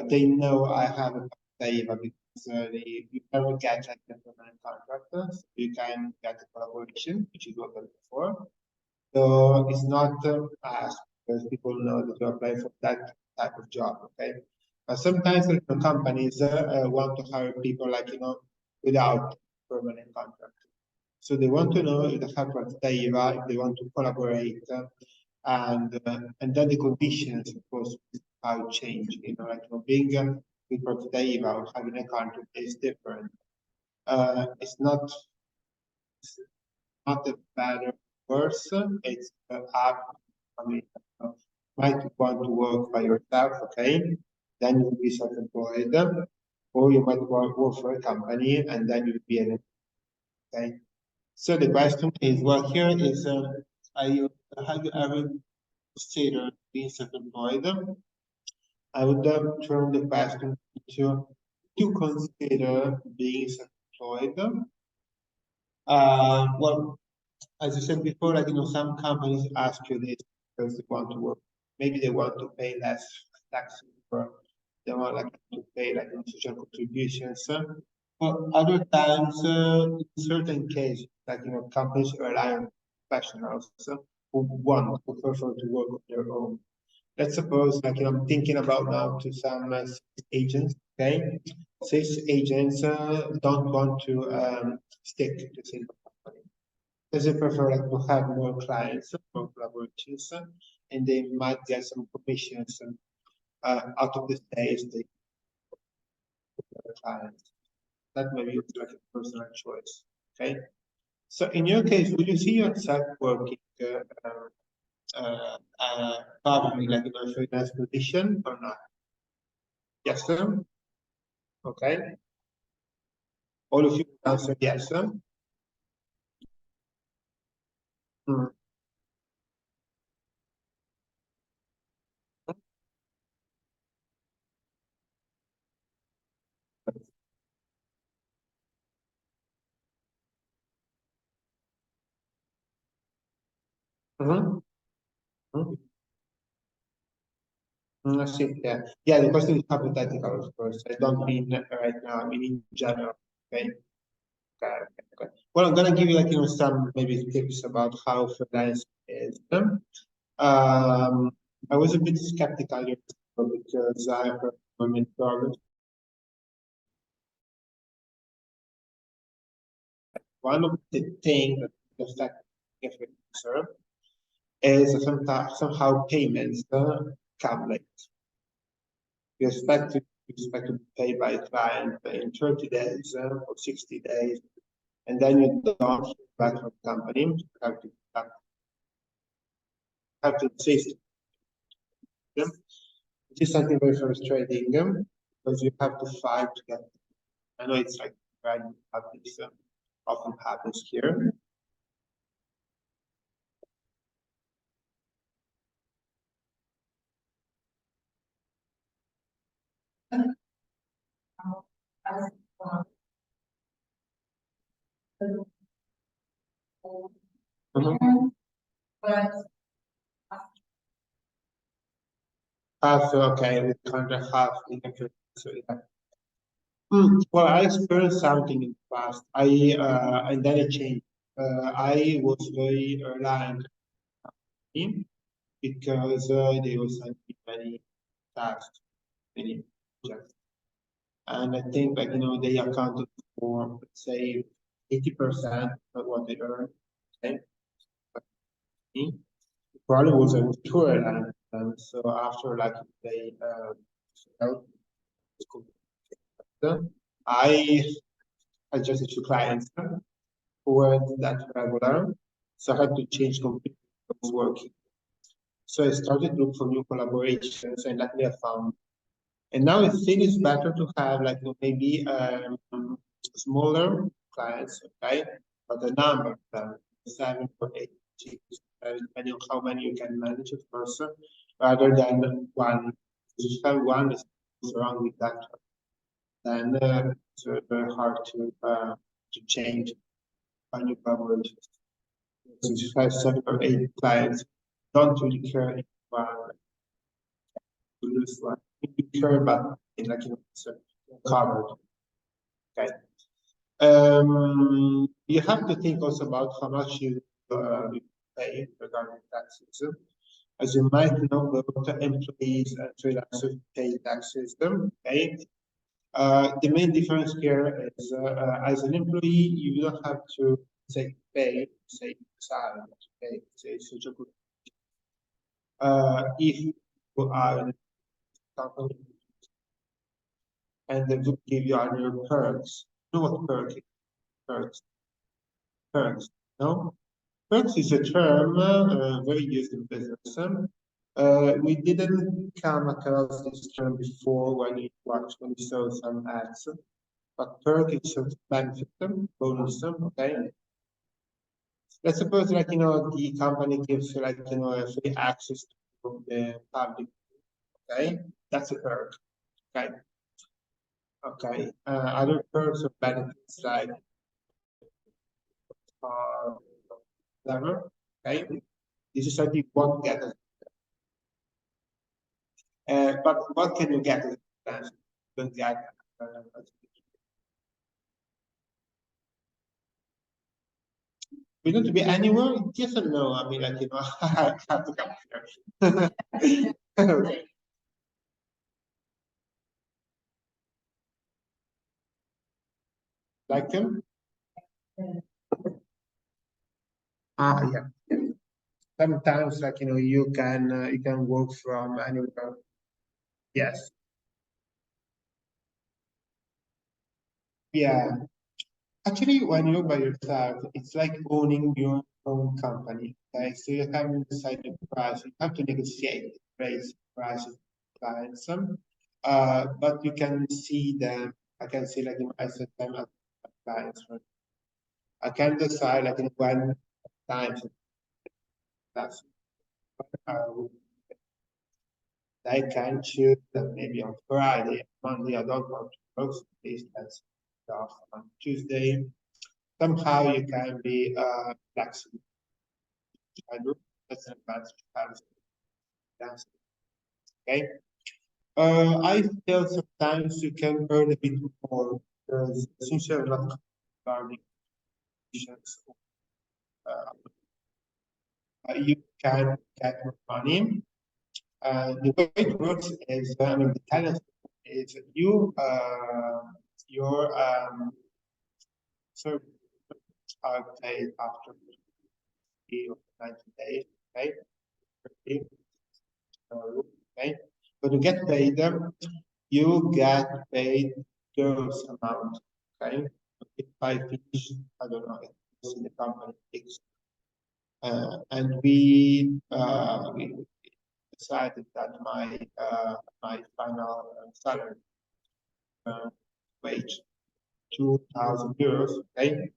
they know I have a favor because you never get like a permanent contract, so you can get a collaboration, which is what I'm looking for. So it's not asked because people know that you apply for that type of job, okay? Sometimes the companies want to hire people like, without permanent contract. So they want to know if they have Fortiva, if they want to collaborate, and then the conditions, of course, how change. Like, being with Fortiva or having a contract is different. It's not a better person. It's up. I mean, might want to work by yourself, okay? Then you'll be self-employed, or you might work for a company and then you'll be an okay. So the question is, well, here is, have you ever considered being self-employed? I would turn the question to consider being self-employed. Well, as I said before, like, some companies ask you this because they want to work. Maybe they want to pay less taxes, or they want like to pay like social contributions. But other times, in certain cases, like, companies rely on professionals who want to prefer to work on their own. Let's suppose, like, I'm thinking about now to some agents, okay? Sales agents don't want to stick to a single company. They prefer like to have more clients, more collaborations, and they might get some commissions out of the sales they clients. That may be like a personal choice. Okay. So in your case, would you see yourself working probably like in a freelance position or not? Yes, sir. Okay. All of you answer yes, sir. Mm. Mm-hmm. I see. Yeah. Yeah. The question is hypothetical, of course. I don't mean right now. I mean in general. Okay. Okay. Well, I'm gonna give you like some maybe tips about how freelance is. I was a bit skeptical because I heard from in progress. One of the things that affect freelancer is somehow payments come late. You expect to pay by client in 30 days or 60 days, and then you don't hear back from the company. You have to insist them, which is something very frustrating because you have to fight to get. I know it's like right, this often happens here. Mhm. Half, okay, with contract half in the so yeah. Well, I experienced something in the past. And then it changed. I was very reliant on him because they were sending many tasks, many projects. And I think like they accounted for, let's say, 80% of what they earned. Okay. But me, the problem was I was too reliant. And so after like they helped, I adjusted to clients weren't that regular, so I had to change completely what was working. So I started to look for new collaborations, and luckily I found. And now I think it's better to have like maybe smaller clients, okay, but the number of them, 7 or 8, depending on how many you can manage, of course, rather than one. If you have one that's wrong with that, then it's very hard to change a new collaborations. Since you have 7 or 8 clients, don't really care if one to lose one. You care about it, like it's covered. Okay. You have to think also about how much you pay regarding taxes. As you might know, both employees and freelancers pay taxes. Okay. The main difference here is as an employee, you don't have to pay salary, say social good. If you are in a company and they would give you other perks. You know what perk is? Perks. No? Perks is a term very used in business. We didn't come across this term before when we saw some ads, but perk is a benefit, bonus, okay? Let's suppose the company gives free access to the public, okay? That's a perk, okay? Okay, other perks or benefits like whatever, okay? This is something you won't get as but what can you get as a freelancer? You don't get we need to be anywhere? Yes or no? I mean, I have to come here. Okay. Like them? Yeah. Sometimes, you can work from anywhere. Yes. Yeah. Actually, when you're by yourself, it's like owning your own company. Okay, so you haven't decided the price. You have to negotiate, raise prices with clients. But you can see them. I can see I set them as clients. I can decide when times that's I can choose that maybe on Friday, Monday I don't want to work, so please let's off on Tuesday. Somehow you can be flexible. I do that's an advantage to have freelancing. Okay. I feel sometimes you can earn a bit more because since you're not regarding conditions, you can get more money. The way it works is, the talent is your services are paid after 30 or 90 days, okay? Okay. When you get paid, you get paid those amount, okay? If I finish, I don't know, it's in the company X. And we decided that my final salary wage 2,000 euros. Okay,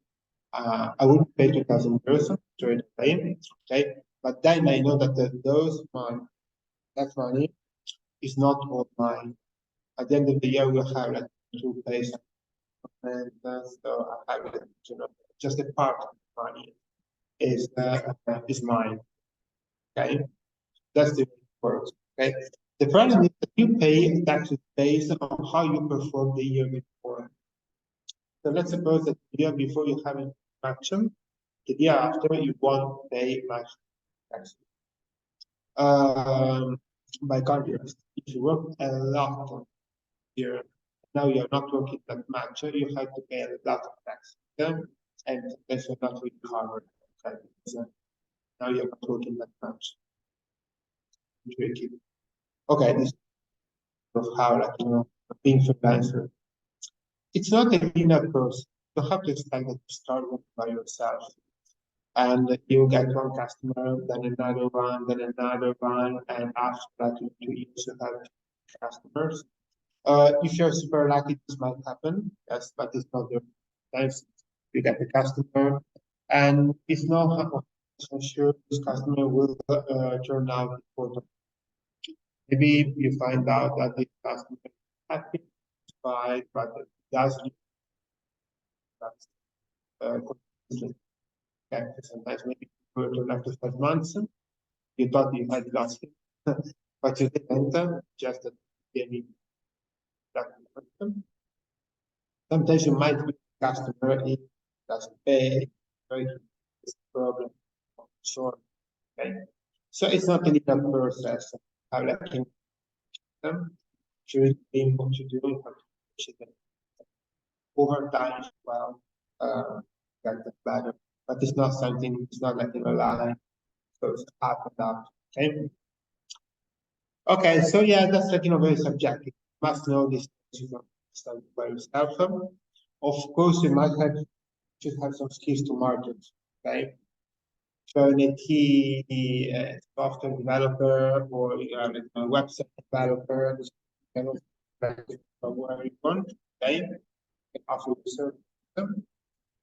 I wouldn't pay 2,000 euros straight away. Okay, but then I know that that money is not all mine. At the end of the year, we'll have to pay some, and so I have just a part of the money is mine. Okay, that's the way it works. Okay. The problem is that you pay taxes based on how you perform the year before. So let's suppose that the year before you haven't action, the year after you won't pay much taxes. By contrast, if you work a lot here, now you're not working that much, you have to pay a lot of taxes. And that's not really covered. Okay. So now you're not working that much. Tricky. Okay, this of how being freelancer. It's not a linear process. you have to expect that you start by yourself. And you get one customer, then another one, and after that, in 2 years, you have customers. If you're super lucky, this might happen, yes, but it's not your times. You get the customer, and it's not 100% sure this customer will turn out important. Maybe you find out that the customer is happy, satisfied, but it doesn't. Uh, okay, sometimes maybe for the after 5 months, you thought you had lost it, but you didn't, just that you that person. Sometimes you might be a customer, he doesn't pay, right? It's a problem. Sure. Okay. So it's not a linear process. How like in them, should be what you do, you have to push it over time as well. Get the better. But it's not something, it's not like in a line, goes up and up. Okay. Okay, so yeah, that's like very subjective. You must know this you don't understand by yourself. Of course, you might have should have some skills to market. Okay. So a key software developer or a website developer, kind of where you want, okay, and offer the service.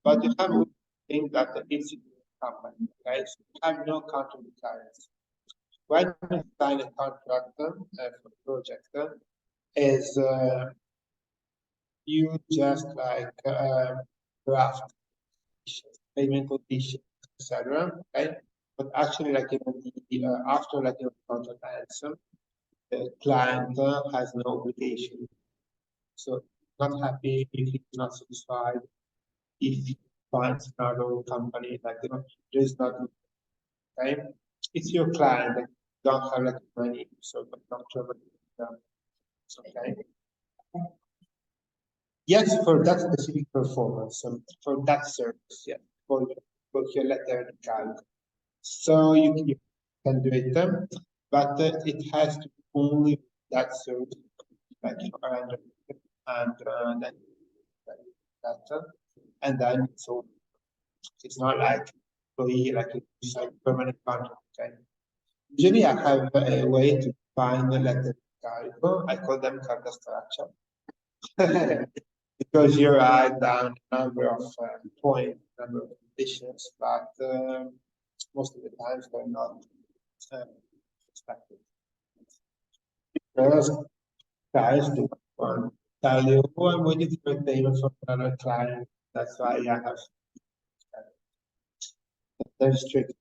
But you have to think that it's a company, okay? So you have no contract with clients. When you sign a contract for a project, is you just like draft payment conditions, etc. Okay, but actually, like after like your contract ends, the client has no obligation. So not happy if he's not satisfied, if he finds another company, like there's not okay. It's your client that don't have like money, so don't trouble them. Okay. Yes, for that specific performance, for that service, yeah, for your letter calc. So you can do it, but it has to be only that service, like and then that, and then so it's not like employee like it's like permanent contract. Okay? Usually, I have a way to find the letter calc. I call them carta structure. Because you write down a number of points, number of conditions, but most of the times they're not expected. First, guys do one tell you, oh, I'm waiting for a payment from another client. That's why I have very strict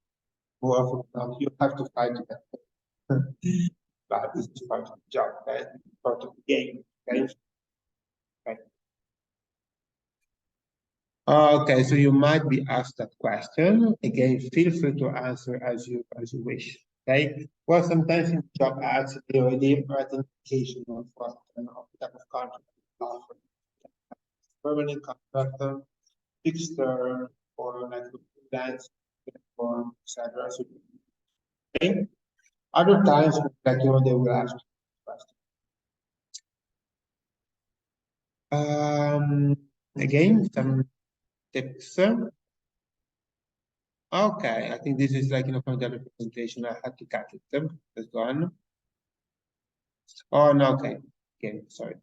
more of you have to fight it. But this is part of the job, right? Part of the game. Okay. Okay. Okay, so you might be asked that question. Again, feel free to answer as you wish. Okay. Well, sometimes in job ads, they already write an indication of what type of contract they offer. Permanent contractor, fixed term, or like freelance, or etc. So, okay. Other times, like they will ask question. Again, some tips. Okay, I think this is like from the other presentation. I had to cut it. It's gone. Oh no, okay. Okay, sorry.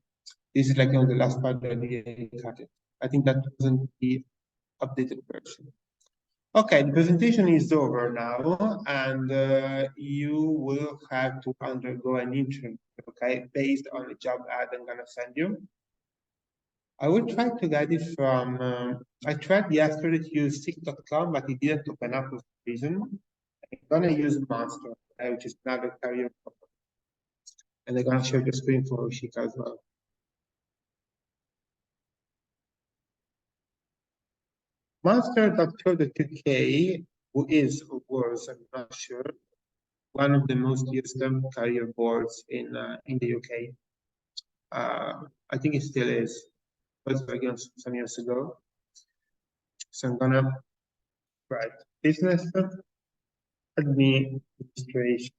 This is like the last part that I cut it. I think that wasn't the updated version. Okay, the presentation is over now, and you will have to undergo an interview, okay, based on the job ad I'm gonna send you. I will try to get it from, I tried yesterday to use Seek.com, but it didn't open up for some reason. I'm gonna use Monster, which is another career program. And I'm gonna share the screen for Ushika as well. Monster.co.uk, who is or was, I'm not sure, one of the most used career boards in the UK. I think it still is. It was again some years ago. So I'm gonna write business administration.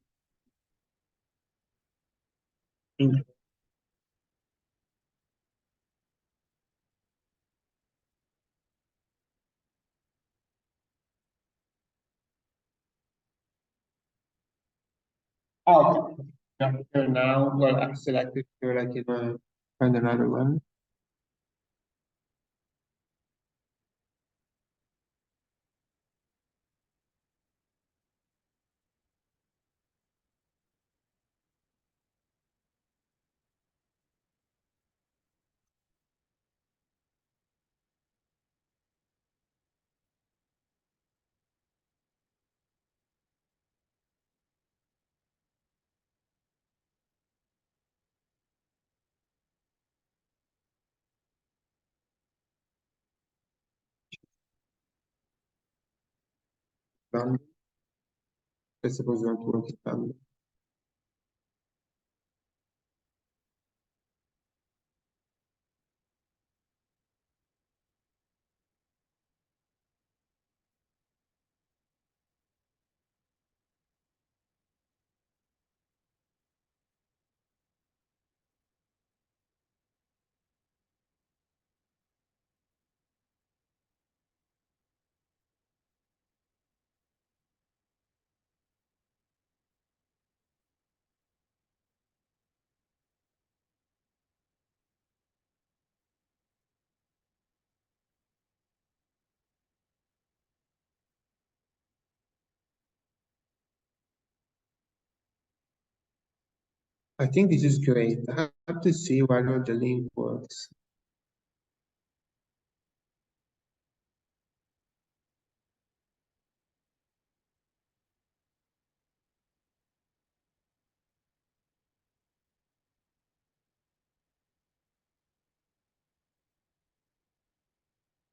Oh, yeah, here now, well, I selected here, like, find another one. Done. I suppose you want to work it down. I think this is great. I have to see whether the link works.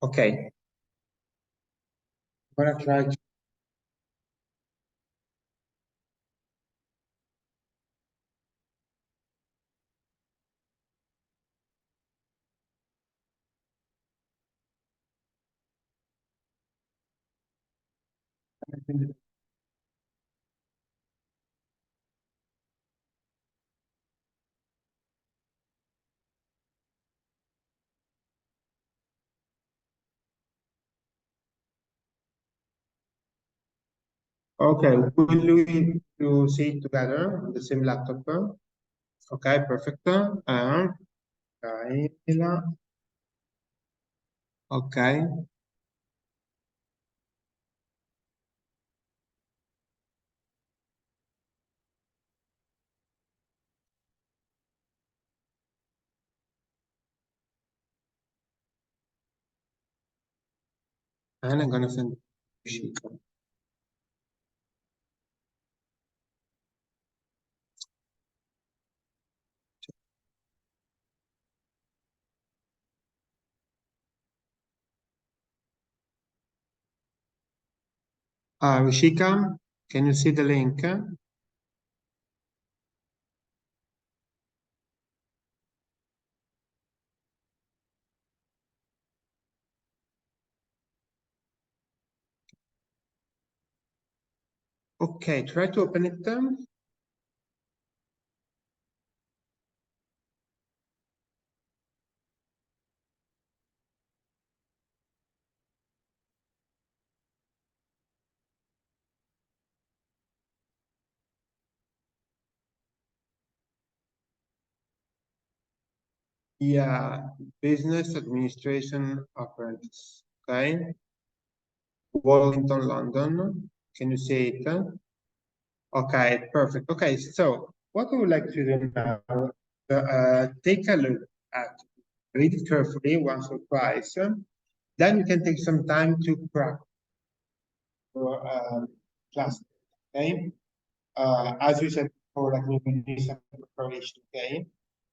Okay. I'm gonna try to Okay, will we to see it together on the same laptop? Okay, perfect. Kaila. Okay. And I'm gonna send Shika. Rishika, can you see the link? Okay, try to open it. Yeah, business administration apprentice. Okay, Wellington, London. Can you see it? Okay, perfect. Okay, so what I would like to do now, take a look at, read it carefully once or twice. Then you can take some time to practice your class. Okay, as we said before, like we need some preparation. Okay,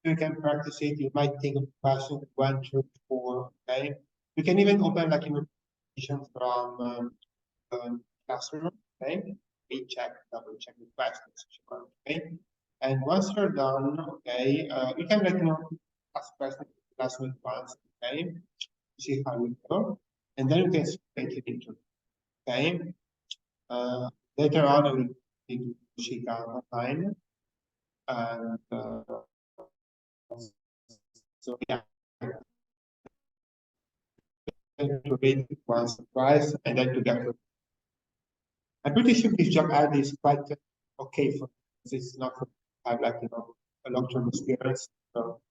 you can practice it. You might take a question 1, 2, 4. Okay, you can even open like information from classroom. Okay, we check, double check the questions. Okay, and once you're done, okay, you can like ask questions to the classroom once. Okay, see how it goes, and then you can take it into. Okay, uh, later on I will take Shika online, and so yeah, to read it once or twice, and then to get. I'm pretty sure this job ad is quite okay for it's not have like a long-term experience. So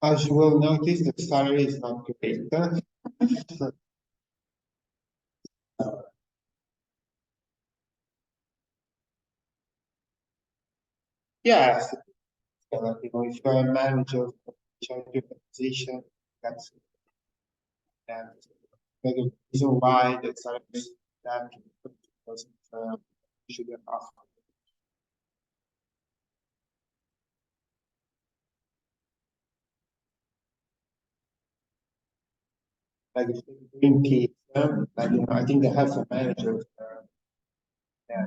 as you will notice, the salary is not great. Yes, if you're a manager, change your position, that's and the reason why the salary is that because you should have asked. Like if Greenpeace, like I think they have some managers. Yeah.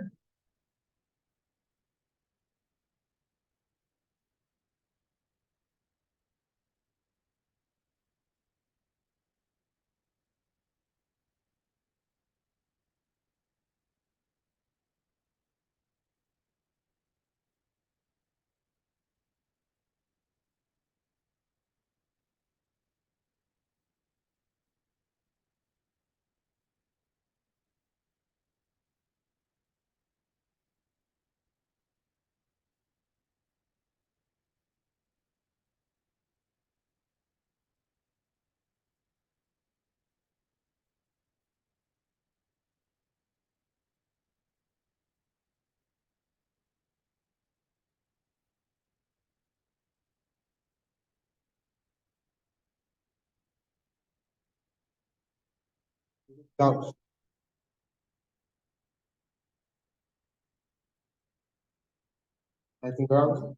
So, I think wrong.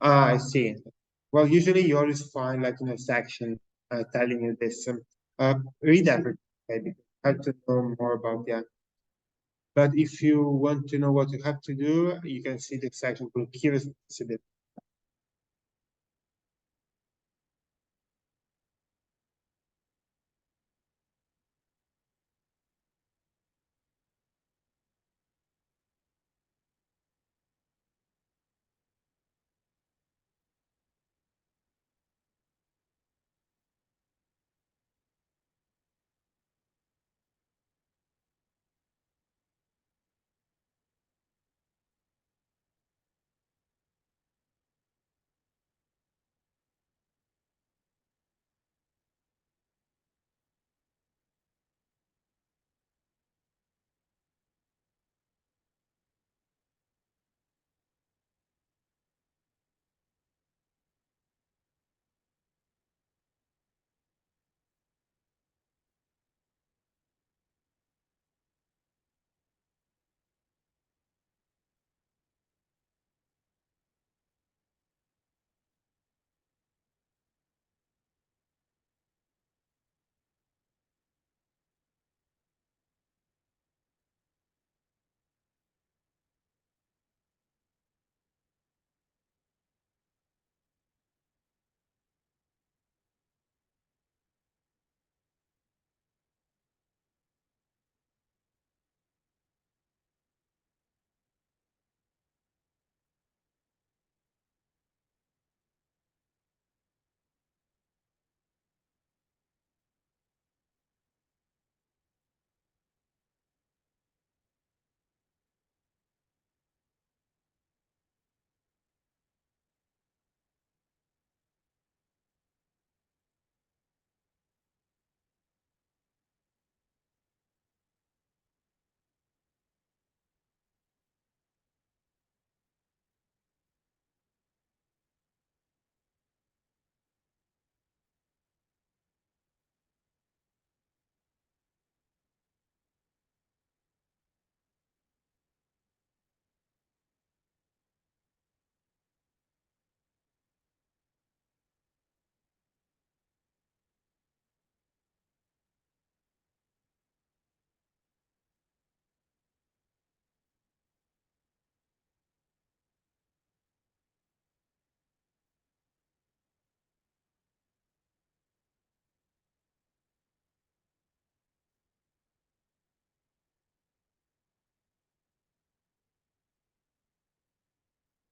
Ah, I see. Well, usually you always find like section telling you this. Read everything, okay, because you have to know more about that. But if you want to know what you have to do, you can see the section called key responsibility.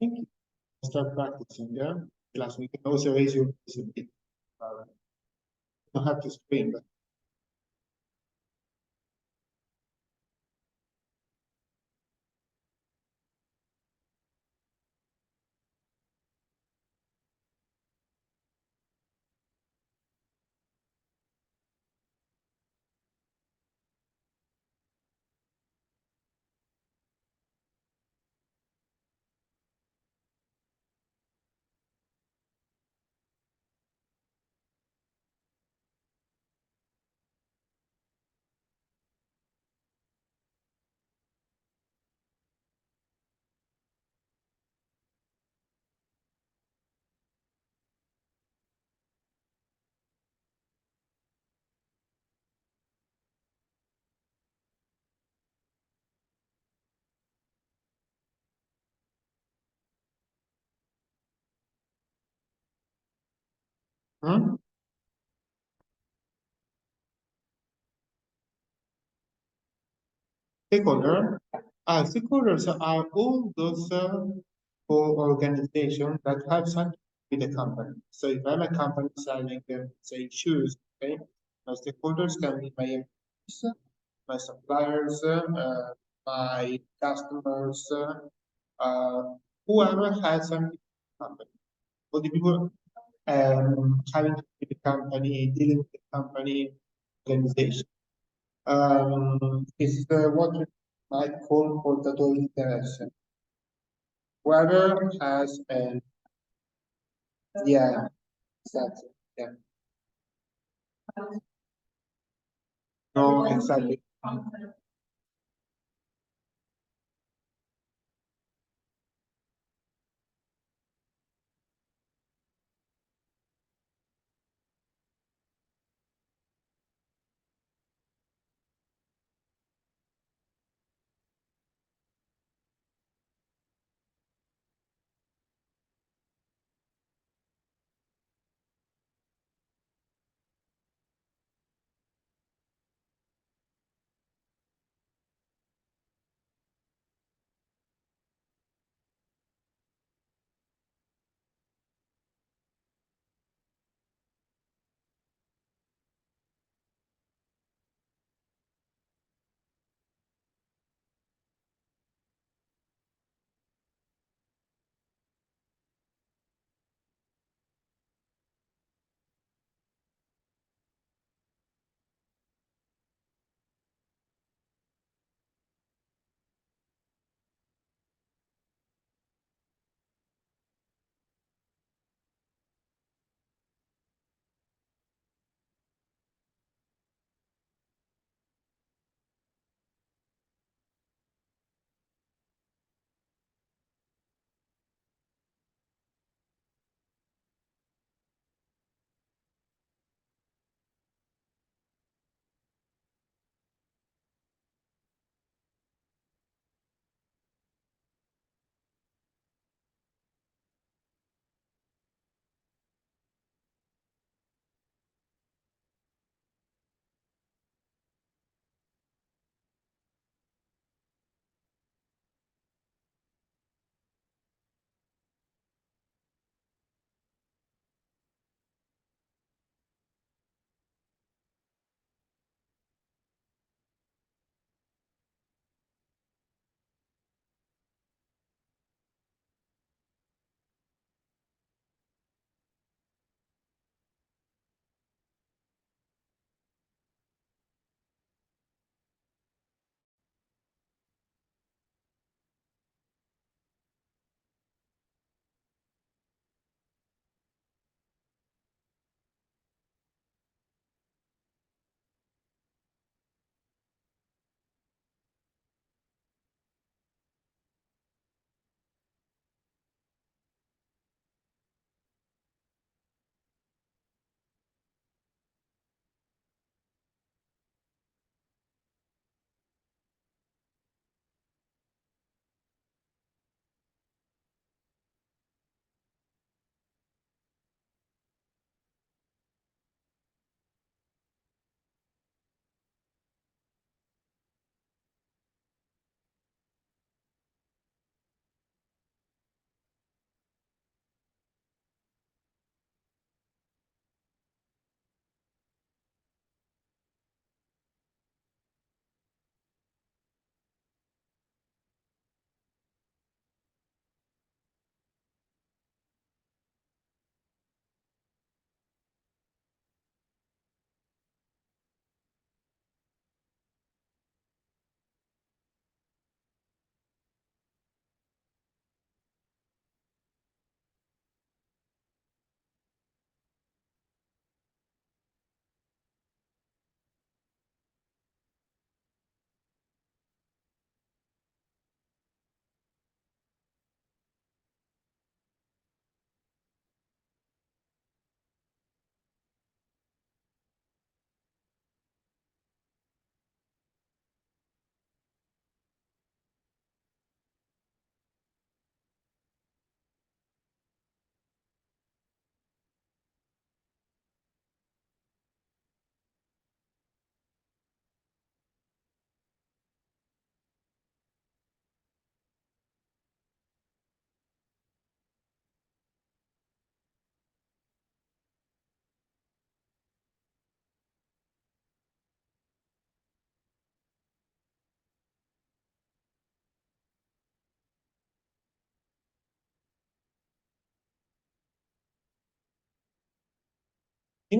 Thank you. Start practicing, yeah? Plus, we can also raise your voice a bit. You don't have to scream, but hmm? Stakeholder. Stakeholders are all those or organizations that have something with the company. So if I'm a company selling, say, shoes, okay, my stakeholders can be my employees, my suppliers, my customers, whoever has something with the company. All the people having to do with the company, dealing with the company organization. Is what we might call portatore di interesse. Whoever has an, yeah, exactly, yeah, no, exactly.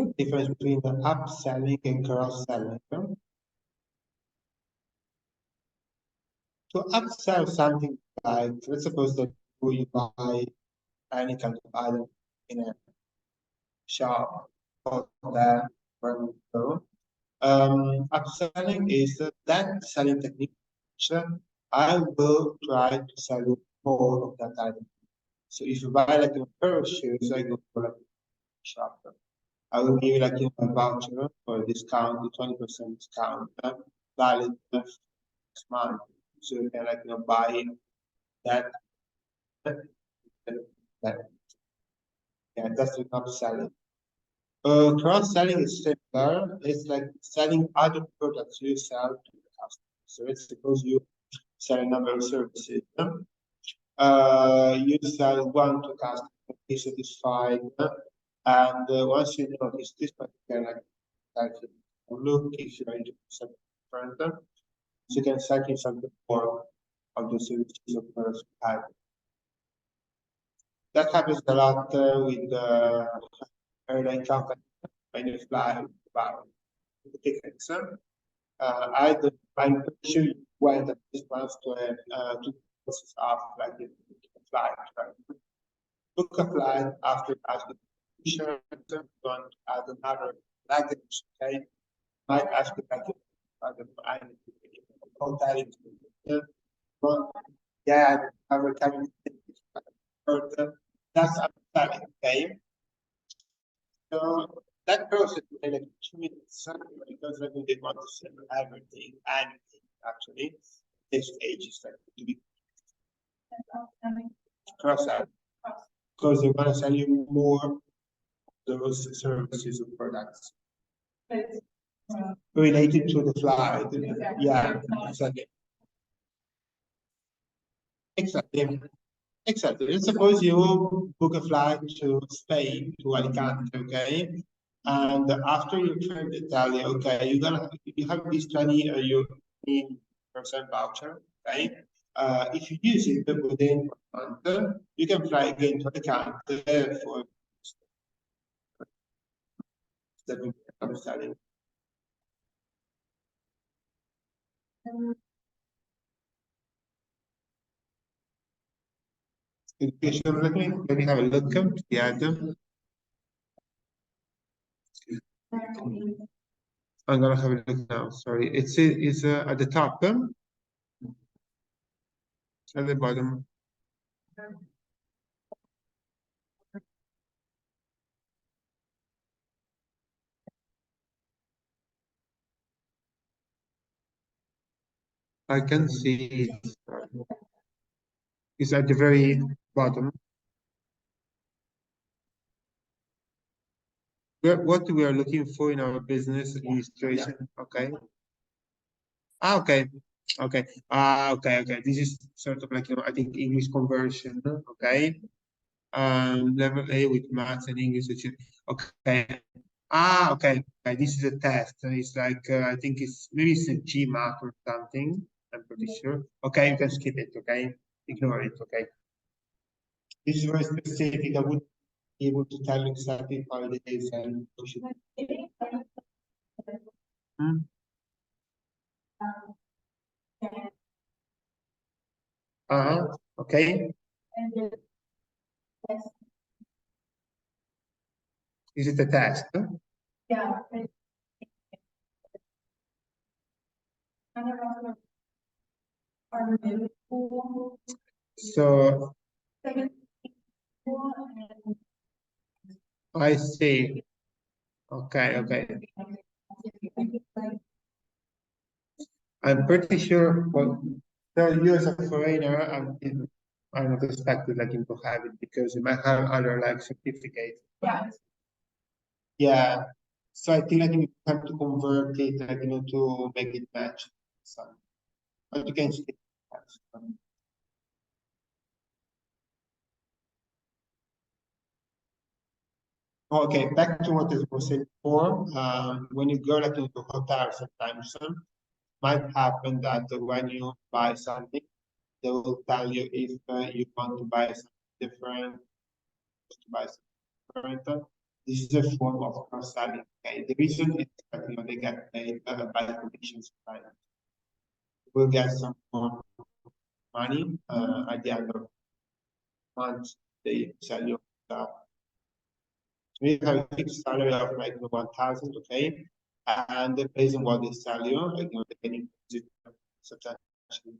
the difference between the upselling and cross-selling. To upsell something like, let's suppose that you buy any kind of item in a shop or there where we go. Upselling is that selling technique. So I will try to sell you more of that item. So if you buy like a pair of shoes, I go for like a shop. I will give you like a voucher for a discount, a 20% discount, valid next month. So you can like buy that. that. Yeah, that's the upselling. Cross-selling is similar. It's like selling other products you sell to the customer. So it's suppose you sell a number of services. You sell one to customer, be satisfied, and once you notice this particular like look if you're into something different, so you can sell in something more of the services of first type. That happens a lot with the airline company when you fly about the tickets. I'm pretty sure you went at this month to two process of like the flight, right? Book a flight after asking insurance, want to add another luggage, okay? Might ask you like other hotel, yeah, other cabin, that's upselling, okay? So that process will like 2 minutes because like we didn't want to sell everything, anything actually. This stage is like to be cross out because they want to sell you more of those services or products related to the flight. Yeah, exactly. Exactly. Exactly. Let's suppose you book a flight to Spain, to Alicante, okay? And after you travel to Italy, okay, you have this 20 percent voucher, okay? If you use it within a month, you can fly again to Alicante for that we are studying. Education, let me have a look at the item. I'm gonna have a look now. Sorry, it's at the top, at the bottom. I can see it. It's at the very bottom. What we are looking for in our business administration. Okay. Okay. Okay. Okay. This is sort of like, I think English conversion. Okay. Level A with maths and English. Okay. Okay. This is a test. It's like, I think maybe it's a GMAT or something. I'm pretty sure. Okay, you can skip it. Okay. Ignore it. Okay. This is very specific. I would be able to tell you exactly how it is and push it. Hmm? Okay. Is it a test? Yeah. So I see. Okay. I'm pretty sure. Well, you as a foreigner, I'm not expected like to have it because you might have other like certificates. Yeah. Yeah. So I think like you have to convert it like to make it match some. But you can still have some. Okay, back to what I was saying before. When you go like into hotel sometimes, might happen that when you buy something, they will tell you if you want to buy something different, to buy something different. This is a form of cross-selling. Okay, the reason is that they get paid by commissions. Right? We'll get some more money at the end of the month they sell your stuff. We have a fixed salary of like 1,000, okay, and based on what they sell you, like they can increase it substantially.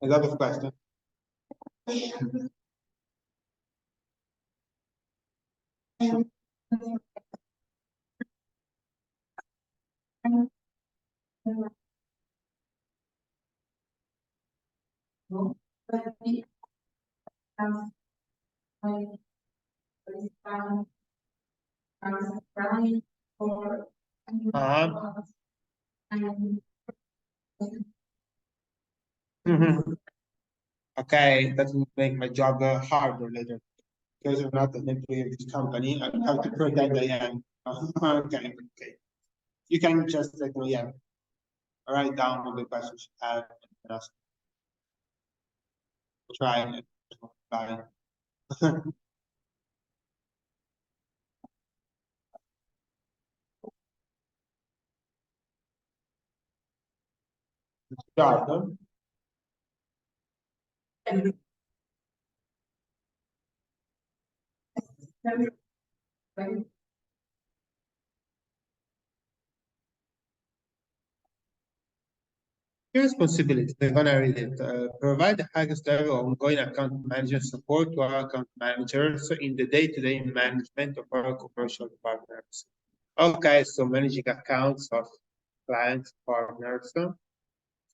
A lot of questions. Mhm. Okay, that will make my job harder later because I'm not an employee of this company. I have to pretend I am. Okay, okay. You can just like, yeah, write down all the questions you have and ask. Try and try. Start. Your responsibility, I'm gonna read it. Provide the highest level of ongoing account management support to our account managers in the day-to-day management of our commercial partners. Okay, so managing accounts of clients, partners.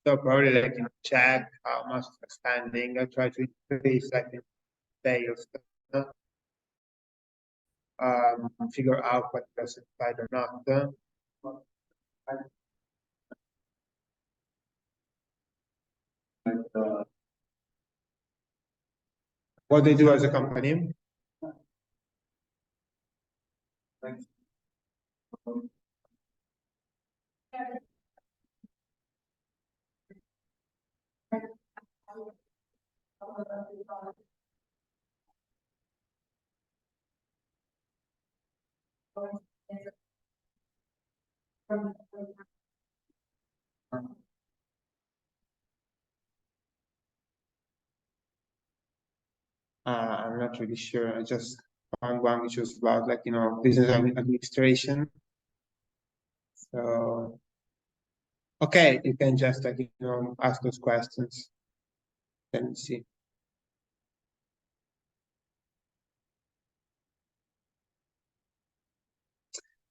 So probably like check how much is spending. I try to increase like sales. Figure out what is satisfied or not. What they do as a company. I'm not really sure. I just found one which was about like business administration. So okay, you can just like ask those questions. Let me see.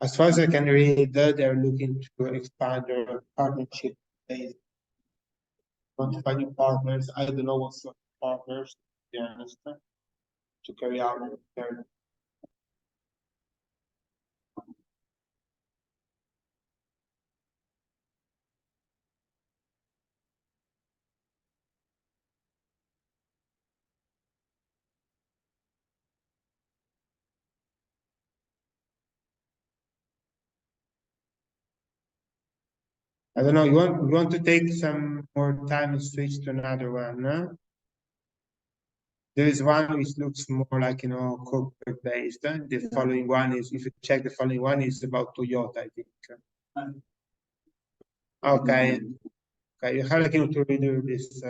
As far as I can read, they're looking to expand their partnership base. Want to find new partners. I don't know what sort of partners, to be honest, to carry out their. I don't know. You want to take some more time and switch to another one, no? There is one which looks more like corporate based. The following one is, if you check, the following one is about Toyota, I think. Okay. Okay, you have like to redo this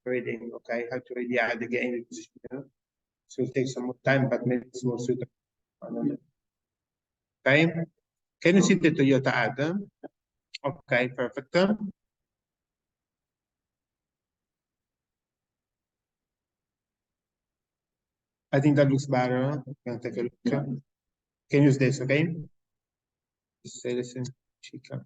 reading. Okay, you have to read the ad again. So it takes some more time, but maybe it's more suitable. Okay. Can you see the Toyota ad? Okay, perfect. I think that looks better. You can take a look. You can use this, okay? Just say listen, chica.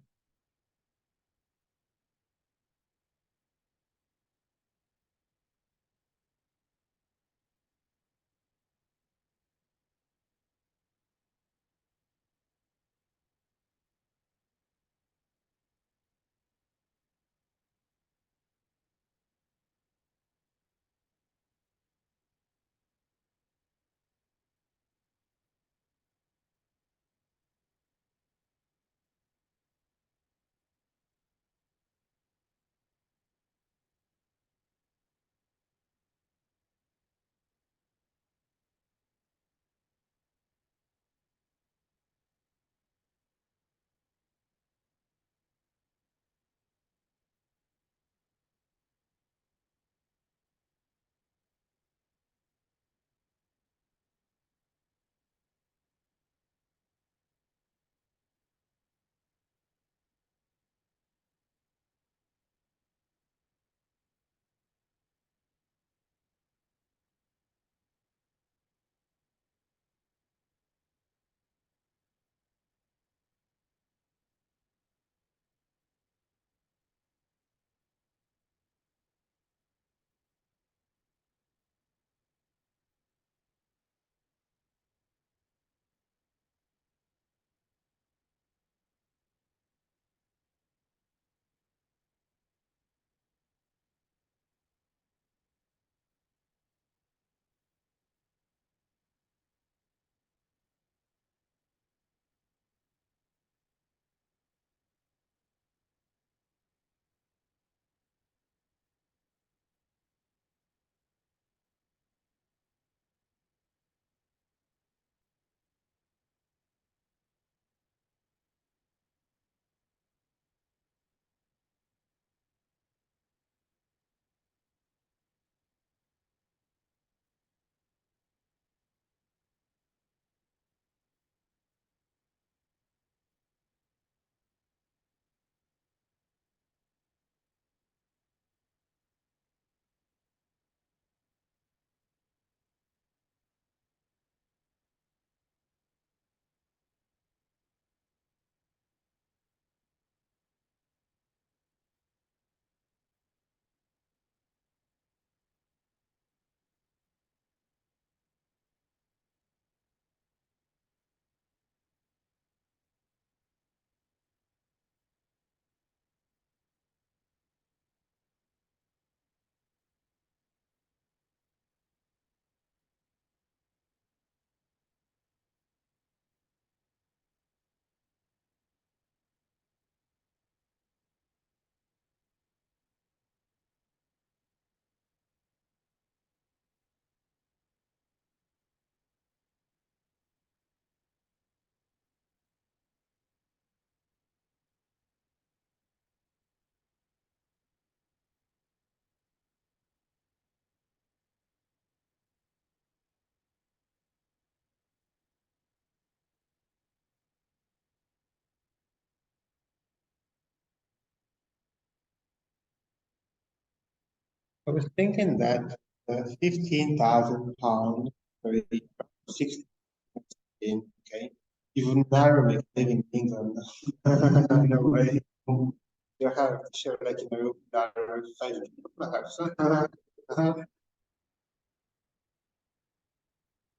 I was thinking that 15,000 pounds for 16, okay, you would never make a living in England. No way. You have to share like dollar 5 perhaps.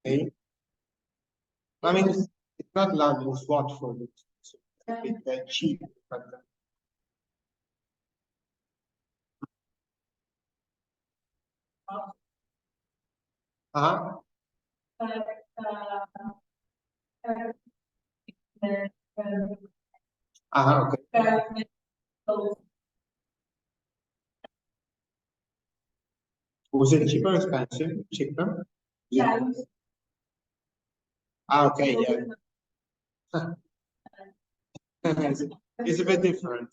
Okay. I mean, it's not London, it's Watford. It's a bit cheap, but uh-huh. Uh-huh, okay. Was it cheaper or expensive? Cheaper? Yeah. Ah, okay, yeah. It's a bit different.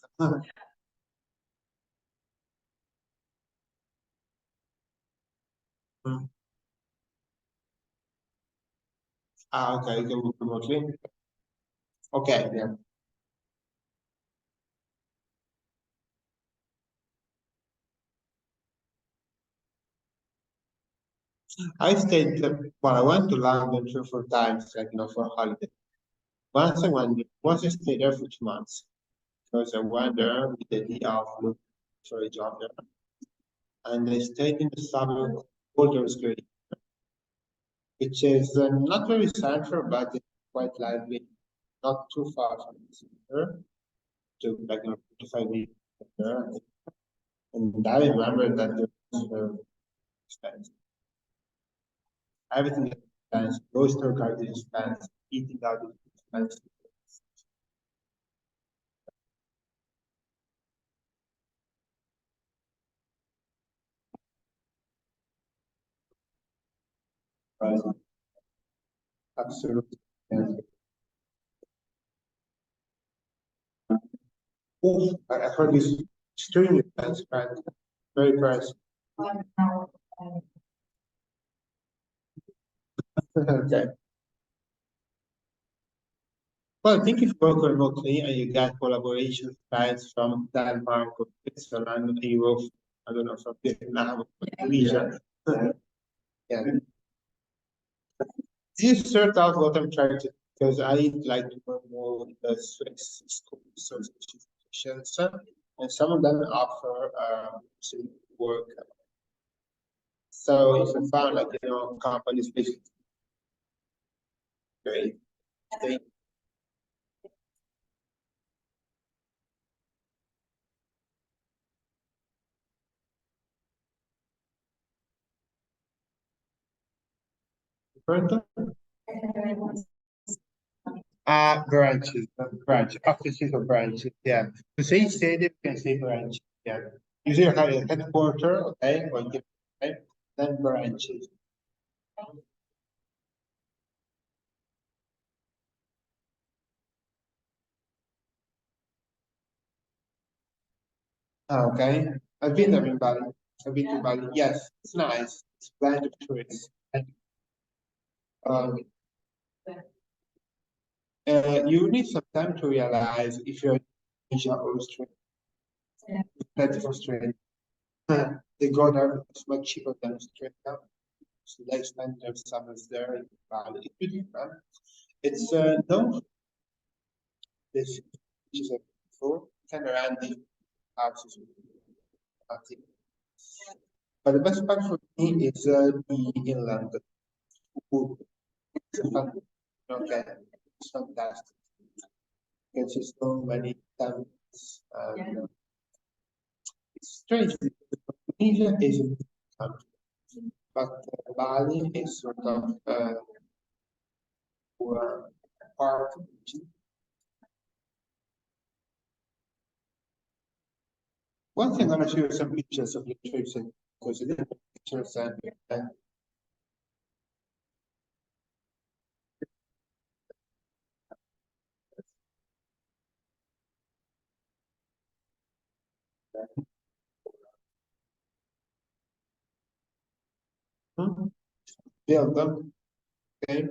Mm. Ah, okay, you can work remotely. Okay, yeah. I stayed, well, I went to London 3 or 4 times, like, for holiday. Once I stayed there for 2 months, because I went there with the idea of looking for a job there. And I stayed in the suburb of Boulders Green, which is not very central, but it's quite lively, not too far from the center, to like 45 minutes there. And I remember that there was expensive. Everything is expensive. Oyster garden is expensive. Eating out is expensive. Right. Absolutely. Yeah. Oh, I heard it's extremely expensive, right? Very pricey. Okay. Well, I think if you work remotely and you get collaboration files from Denmark or Switzerland, Europe, I don't know, from Vietnam, Indonesia. Yeah. This sort out what I'm trying to, because I like to work more with the Swiss schools or institutions, and some of them offer some work. So if I found companies basically great, they further. Branch, offices or branches, yeah. To say state, you can say branch, yeah. Usually you have a headquarter, okay, okay, then branches. Okay, I've been there in Bali. I've been to Bali. Yes, it's nice. It's plenty of tourists. And, um, you need some time to realize if you're in Asia or Australia. Plenty of Australia. They go there, it's much cheaper than Australia. So they spend their summers there in Bali. It's beautiful. It's no, this which is a before kind of around the houses. But the best part for me is the inland food. It's a fun, okay, it's fantastic. You can see so many temples. It's strange because Indonesia is a big country, but Bali is sort of part of it. One thing I'm gonna show you some pictures of the trips and because it is pictures and build them. Okay.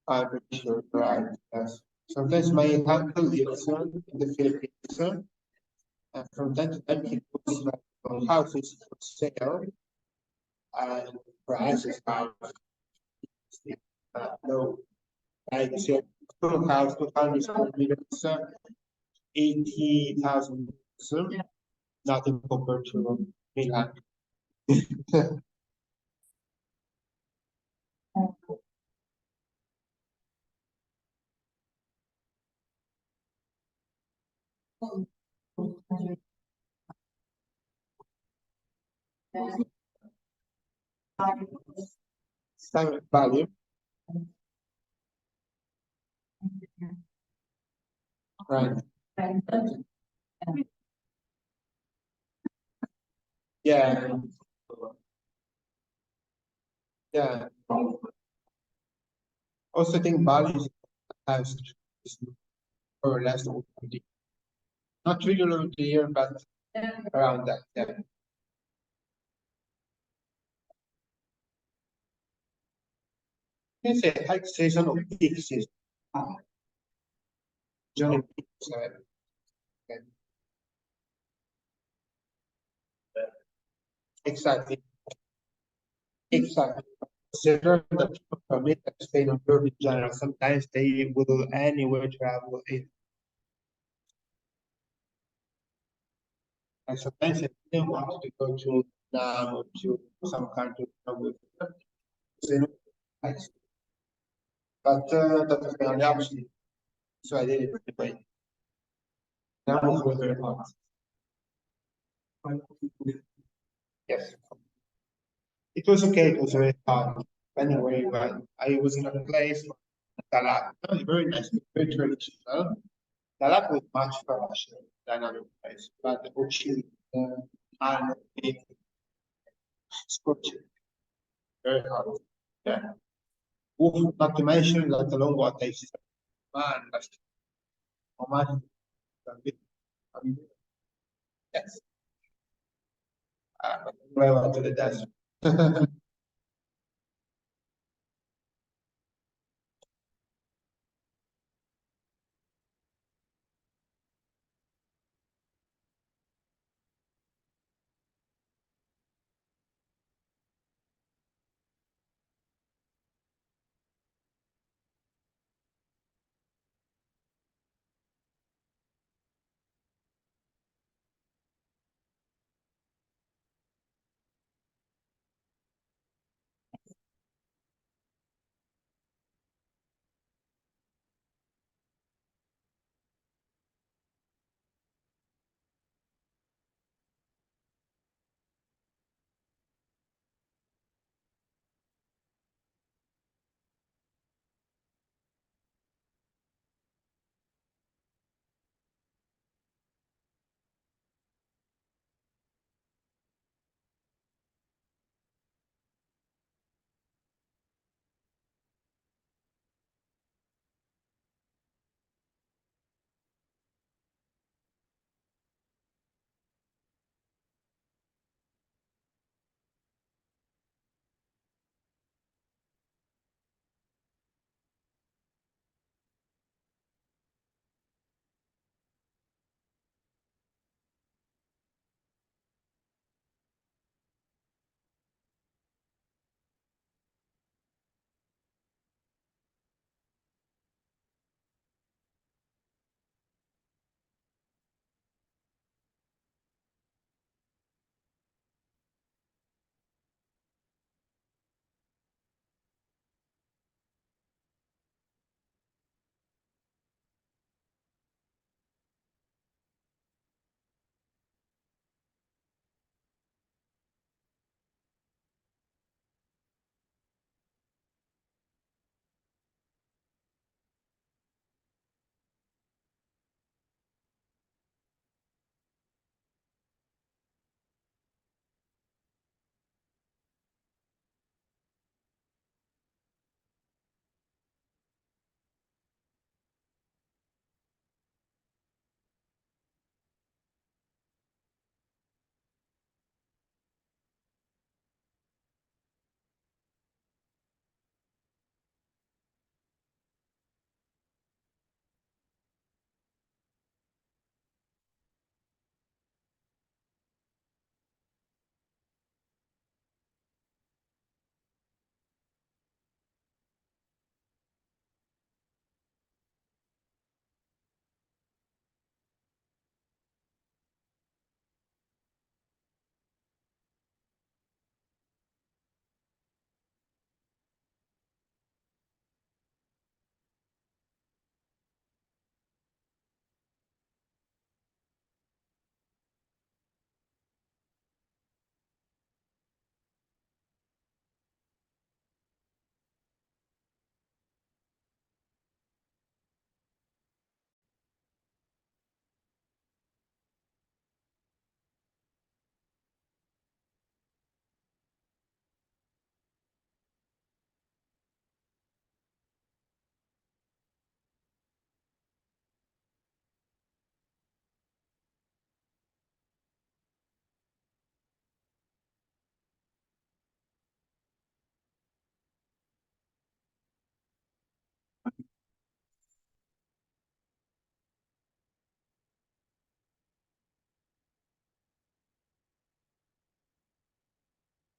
I'm pretty sure, right? Yes. Sometimes my uncle lives in the Philippines, and from time to time he puts like houses for sale and prices are low. Like say, full house, 200 square meters, 80,000, nothing compared to Milan. Time value, right? Yeah, yeah. Also, think Bali has more or less not really over the year, but around that. Yeah. It's a high season or peak season. Johnny, sorry. Okay. Exactly. Exactly. Consider that people commit and stay on Europe in general. Sometimes they will anywhere travel in. And sometimes if they want to go to Vietnam or to some country with nice. But that was the only option. So I did it anyway. That was very hard. Yes. It was okay, it was very hard. Anyway, but I was in a place, Dalat, very nice, very traditional. Dalat was much faster than other place, but the Ochi, and it scorching, very hard. Yeah. Oof, not to mention, let alone what they said. Man, that's how much. Yes. But anyway, I went to the desert.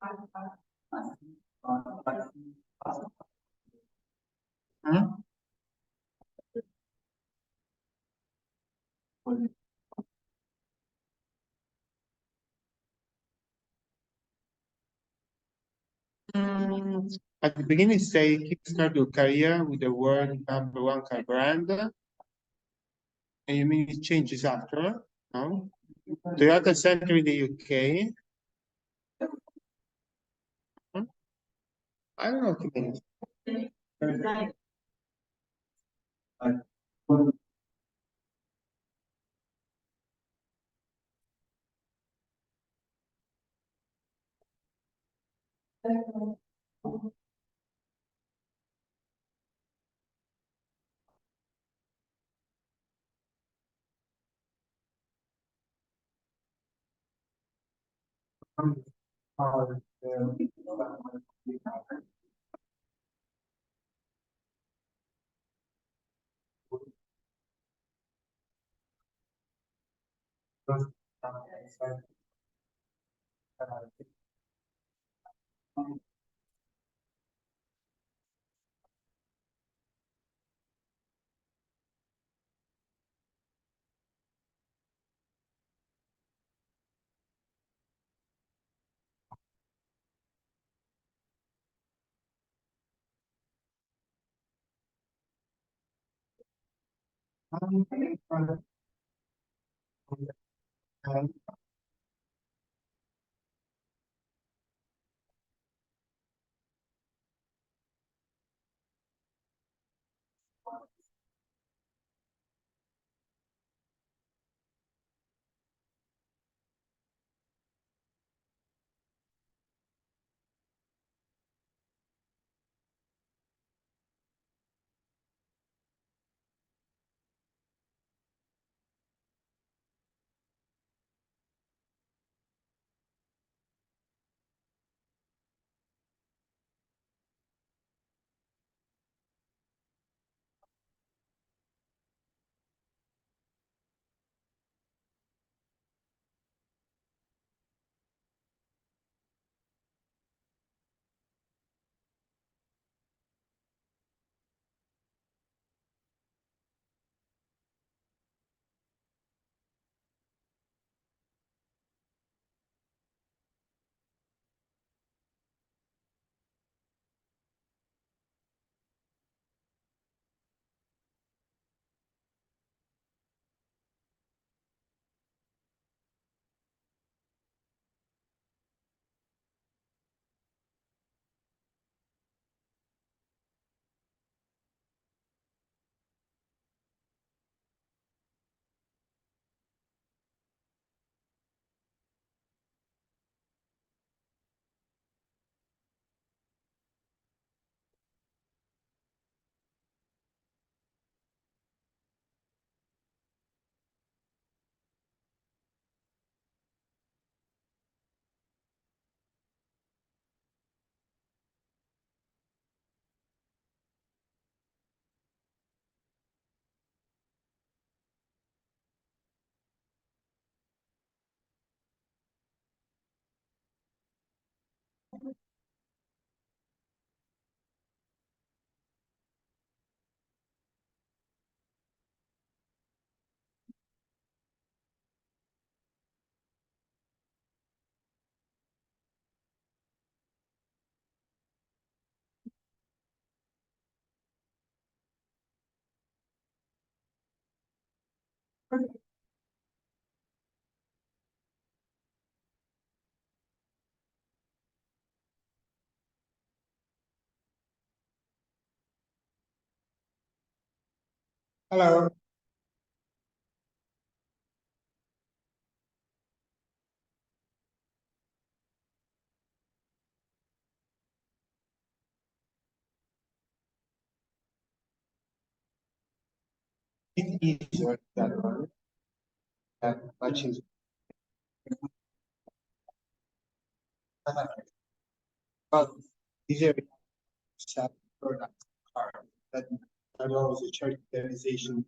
Hmm? At the beginning, say kickstart your career with the word #1 car brand. And you mean it changes after? No? Toyota Center in the UK. Hmm? I don't know what it means. Hello. It is easier that one. That much is. But easier to sell product card that allows the characterization.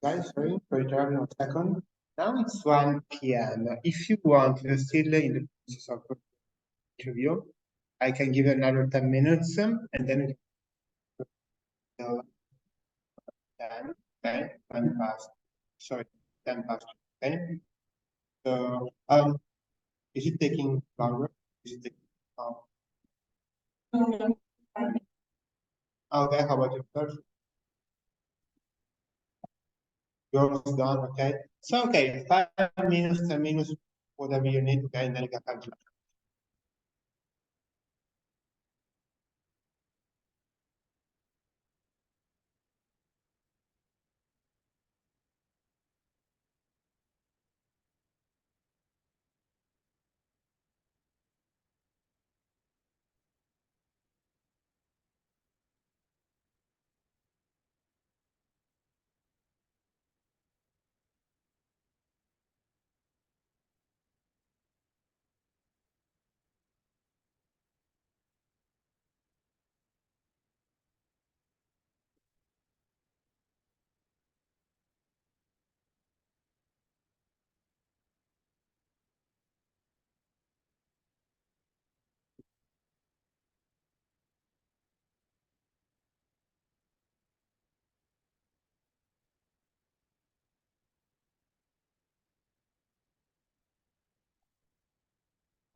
Guys, sorry for interrupting a second. Now it's 1 p.m. If you want to still in the process of interview, I can give you another 10 minutes and then we can 10, okay? 10 past, sorry, 10 past, okay? So, is it taking longer? Is it taking, okay, how about yourself? Yours done, okay? So, okay, 5 minutes, 10 minutes, whatever you need, okay, and then you can come to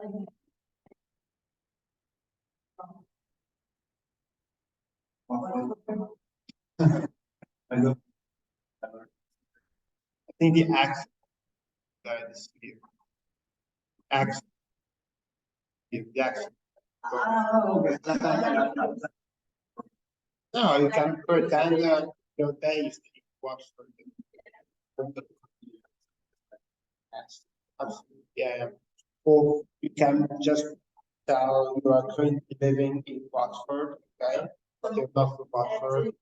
I don't- I think the accent is here. Accent. The accent. No, you can pretend your day is watch for the absolutely, yeah. Or you can just tell you are currently living in Watford, okay? But you're not from Watford.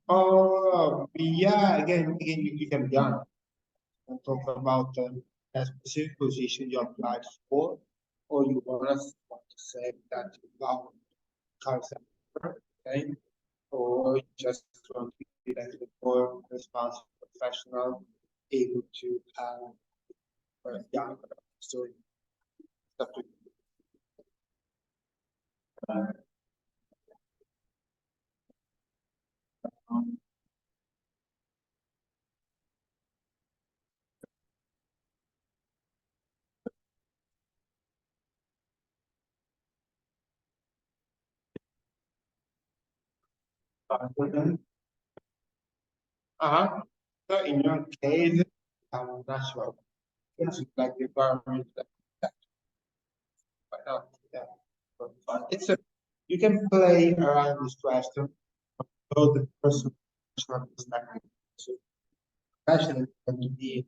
Oh, yeah, again, you can be honest and talk about a specific position you applied for, or you want to say that you love concept, okay? Or you just want to be like a more responsible professional, able to have young story. Stuff to uh-huh. So in your case, I'm not sure. It's like the environment that but not yeah. But it's a you can play around this question both the personal perspective. So passionate and to be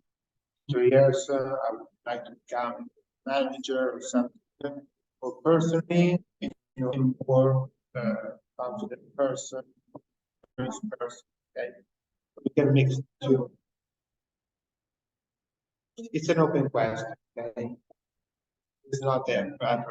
3 years, I would like to become manager or something. Or personally, a more confident person, experienced person. Okay, we can mix the two. It's an open question. Okay, it's not there. But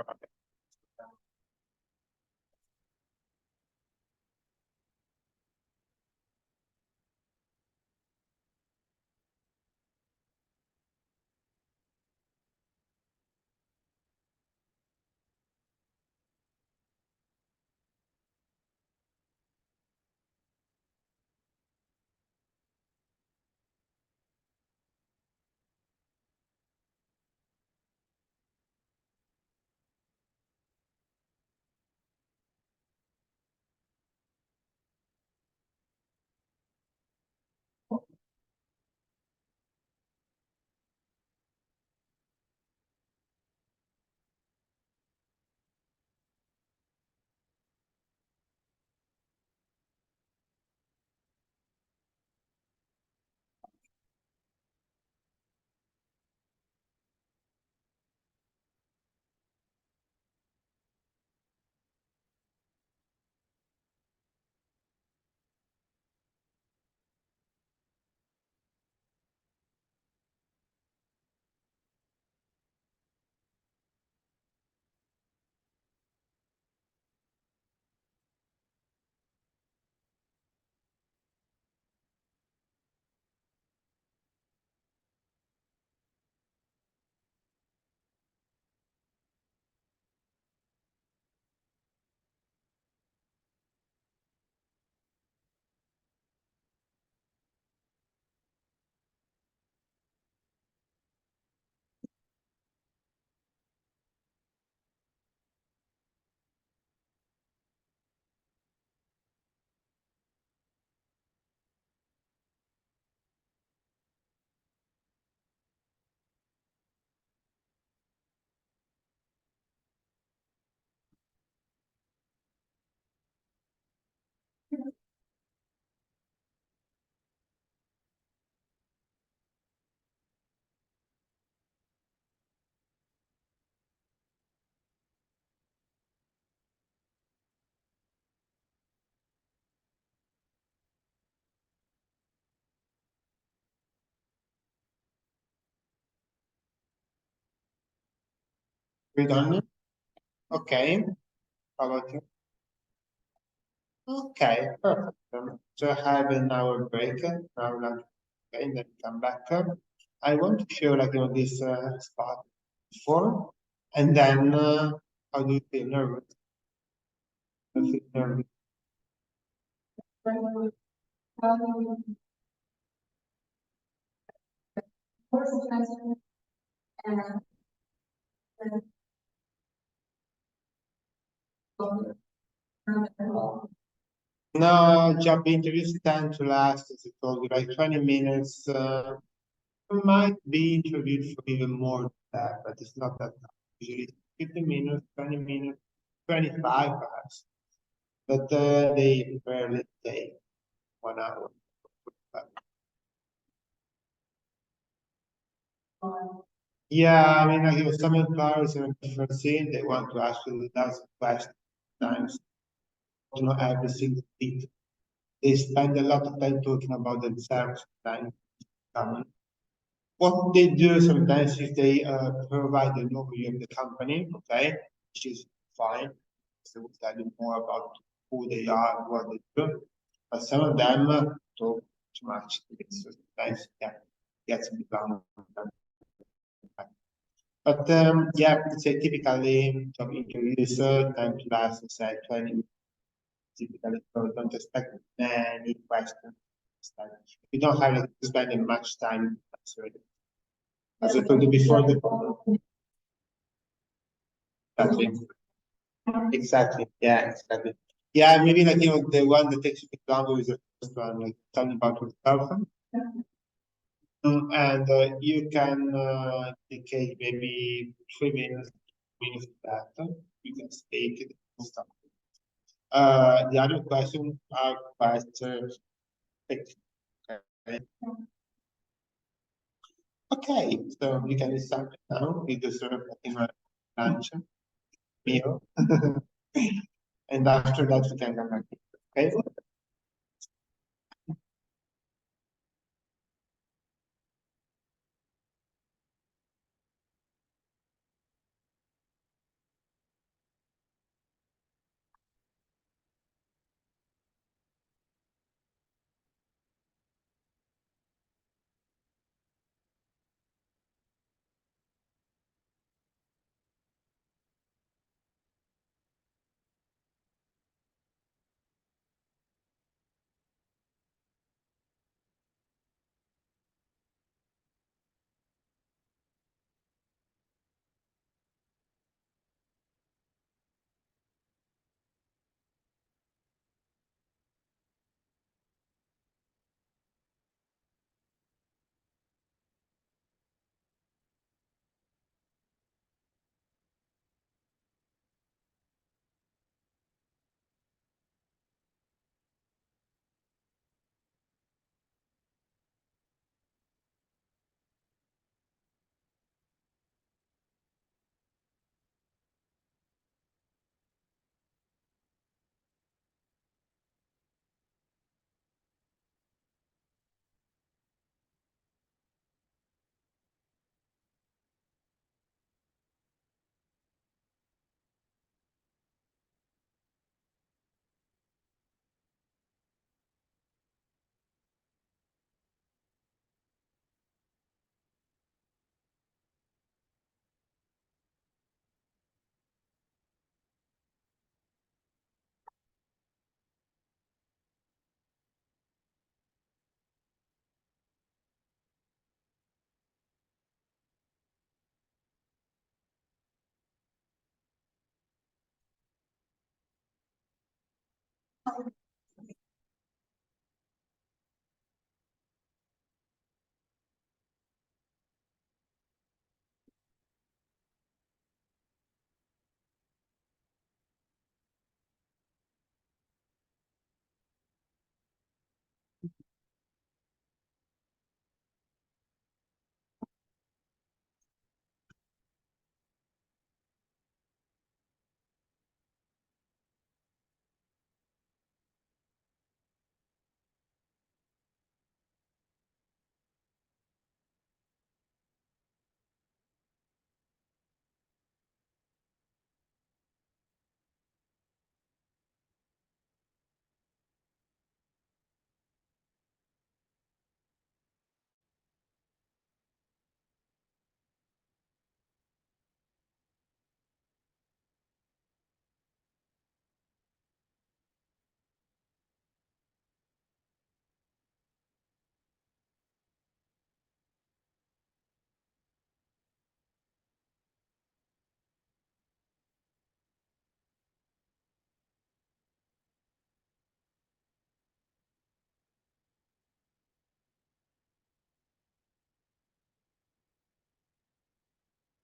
we done. Okay. How about you? Okay, perfect. So have an hour break, now lunch, okay, then come back. I want to show like this spot before, and then how do you feel nervous? No, job interviews tend to last, as I told you, like 20 minutes. Might be interviewed for even more than that, but it's not that long. Usually 15 minutes, 20 minutes, 25 perhaps. But they rarely take 1 hour. Yeah, I mean, like, if some employers in a different scene, they want to ask you lots of questions times, every single detail. They spend a lot of time talking about themselves. What they do sometimes is they provide an overview of the company, okay, which is fine. So we'll tell you more about who they are, what they do. But some of them talk too much. So sometimes, yeah, gets a bit long. But yeah, it's a typically job interviews time to last, let's say, 20 minutes. Typically, so don't expect many questions. You don't have to spend much time answering. As I told you before, exactly, yeah, exactly. Yeah, maybe like the one that takes a bit longer is the first one, like talking about yourself. And you can dedicate maybe 3 minutes, minutes to that. You can speak it and stuff. The other questions are quite okay. Okay, so we can start now. We deserve lunch meal. And after that we can come back. Okay.